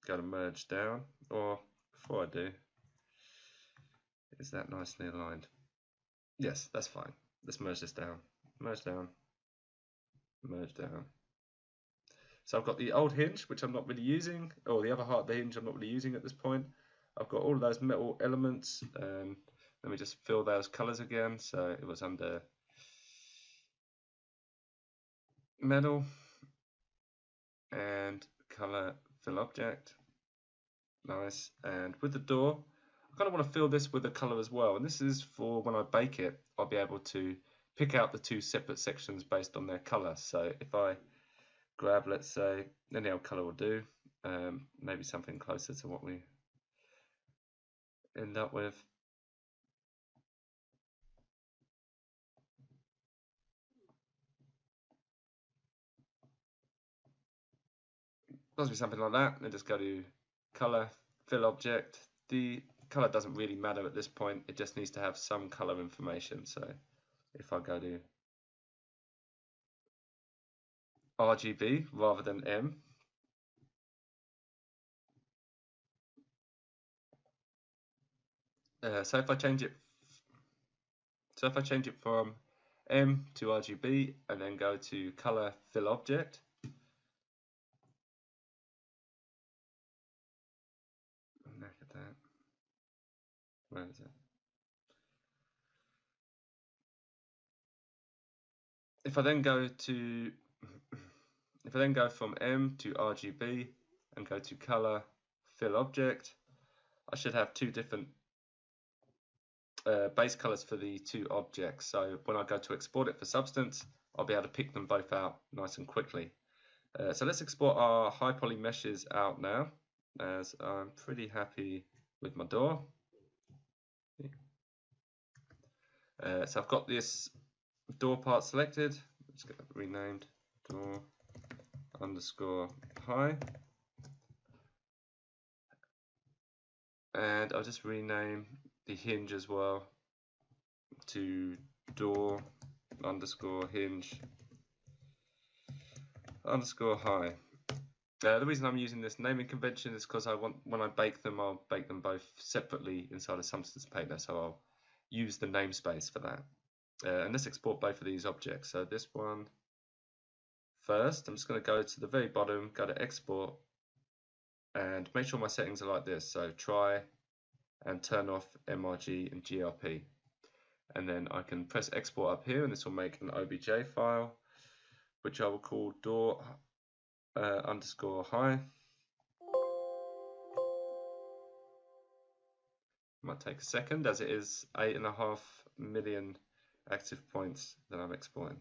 go to merge down, or before I do, is that nicely aligned? Yes, that's fine. Let's merge this down. Merge down. Merge down. So I've got the old hinge, which I'm not really using, or the other part of the hinge I'm not really using at this point. I've got all of those metal elements. Let me just fill those colors again. So it was under metal and color fill object. Nice. And with the door, I kind of want to fill this with a color as well. And this is for when I bake it, I'll be able to pick out the two separate sections based on their color. So if I grab, let's say, any old color will do, maybe something closer to what we end up with. Must be something like that, and just go to color, fill object. The color doesn't really matter at this point, it just needs to have some color information. So if I go to RGB rather than M, so if I change it from M to RGB and then go to color fill object, look at that. Where is it? If I then go from M to RGB and go to color fill object, I should have two different base colors for the two objects. So when I go to export it for substance, I'll be able to pick them both out nice and quickly. So let's export our high poly meshes out now, as I'm pretty happy with my door. So I've got this door part selected. Let's get that renamed, door underscore high. And I'll just rename the hinge as well to door underscore hinge underscore high. The reason I'm using this naming convention is because I want, when I bake them, I'll bake them both separately inside a substance painter, so I'll use the namespace for that. And let's export both of these objects. So this one first, I'm just going to go to the very bottom, go to export, and make sure my settings are like this. So try and turn off MRG and GRP. And then I can press export up here, and this will make an OBJ file, which I will call door underscore high. Might take a second, as it is 8.5 million active points that I'm exporting.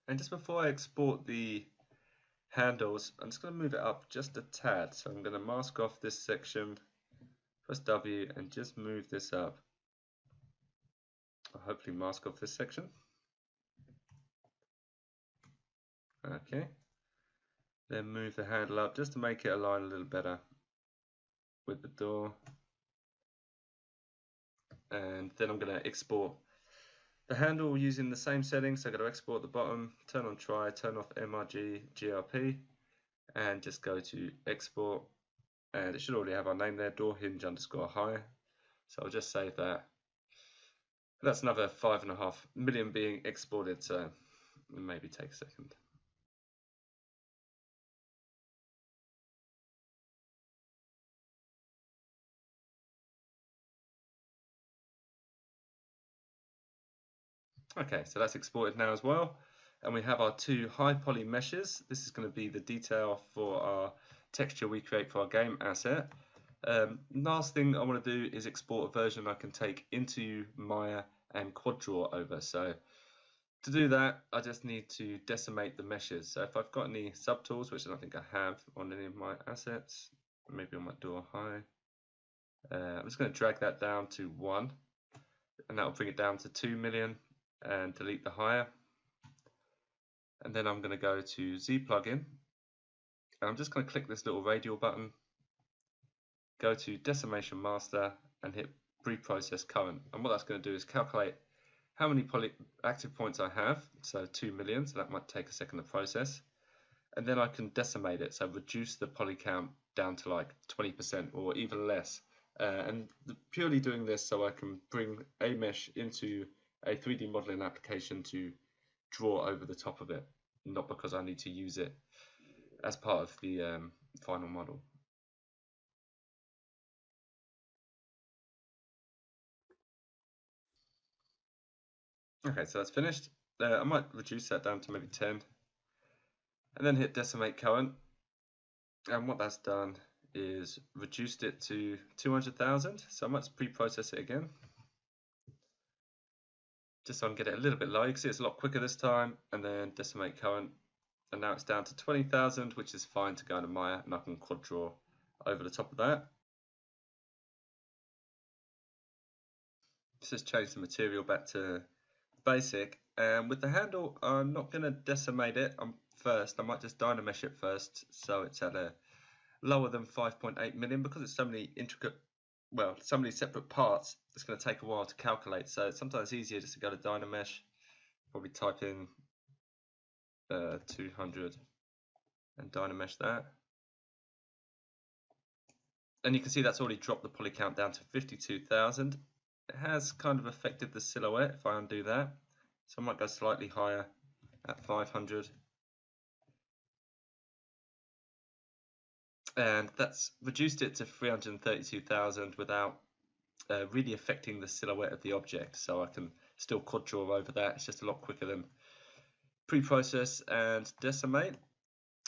And just before I export the handles, I'm just going to move it up just a tad. So I'm going to mask off this section, press W, and just move this up. I'll hopefully mask off this section. Okay. Then move the handle up just to make it align a little better with the door. And then I'm going to export The handle using the same settings, so I got to export the bottom, turn on try, turn off MRG, GRP, and just go to export, and it should already have our name there, door hinge underscore high. So I'll just save that. That's another 5.5 million being exported, so it maybe take a second. Okay, so that's exported now as well. And we have our two high poly meshes. This is going to be the detail for our texture we create for our game asset. Last thing I want to do is export a version I can take into Maya and quad draw over. So to do that, I just need to decimate the meshes. So if I've got any subtools, which I don't think I have on any of my assets, maybe on my door high, I'm just going to drag that down to 1, and that will bring it down to 2 million, and delete the higher. And then I'm going to go to Z plugin, and I'm just going to click this little radial button, go to decimation master, and hit pre-process current. And what that's going to do is calculate how many active points I have, so 2 million, so that might take a second to process. And then I can decimate it, so reduce the poly count down to like 20% or even less. And purely doing this so I can bring a mesh into a 3D modeling application to draw over the top of it, not because I need to use it as part of the final model. Okay, so that's finished. I might reduce that down to maybe 10, and then hit decimate current. And what that's done is reduced it to 200,000. So I might pre-process it again, just so I can get it a little bit low. You can see it's a lot quicker this time, and then decimate current. And now it's down to 20,000, which is fine to go into Maya, and I can quad draw over the top of that. Let's just change the material back to basic. And with the handle, I'm not going to decimate it first. I might just Dynamesh it first, so it's at a lower than 5.8 million, because it's so many intricate, well, so many separate parts. It's going to take a while to calculate. So it's sometimes easier just to go to Dynamesh, probably type in 200 and Dynamesh that. And you can see that's already dropped the poly count down to 52,000. It has kind of affected the silhouette if I undo that. So I might go slightly higher at 500. And that's reduced it to 332,000 without really affecting the silhouette of the object. So I can still quad draw over that. It's just a lot quicker than pre-process and decimate.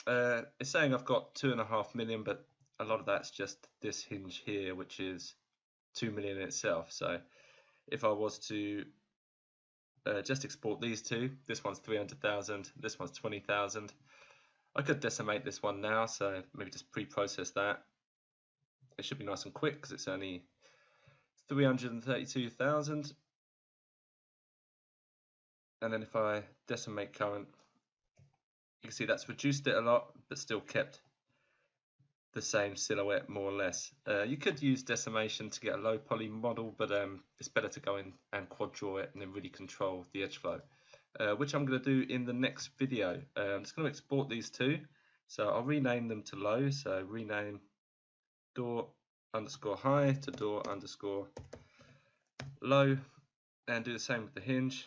It's saying I've got 2.5 million, but a lot of that's just this hinge here, which is 2 million in itself. So if I was to just export these two, this one's 300,000, this one's 20,000. I could decimate this one now, so maybe just pre-process that. It should be nice and quick because it's only 332,000. And then if I decimate current, you can see that's reduced it a lot, but still kept the same silhouette more or less. You could use decimation to get a low poly model, but it's better to go in and quad draw it and then really control the edge flow, which I'm going to do in the next video. I'm just going to export these two, so I'll rename them to low. So rename door underscore high to door underscore low, and do the same with the hinge.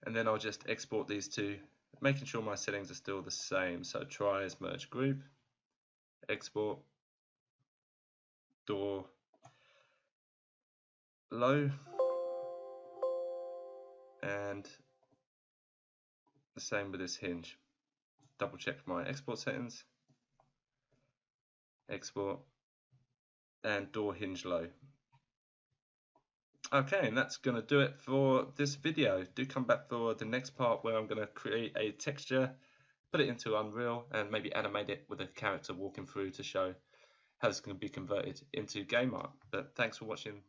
And then I'll just export these two, making sure my settings are still the same. So try as merge group, export, door, low, and the same with this hinge. Double check my export settings, export, and door hinge low. Okay, and that's going to do it for this video. Do come back for the next part where I'm going to create a texture, put it into Unreal, and maybe animate it with a character walking through to show how it's going to be converted into game art. But thanks for watching.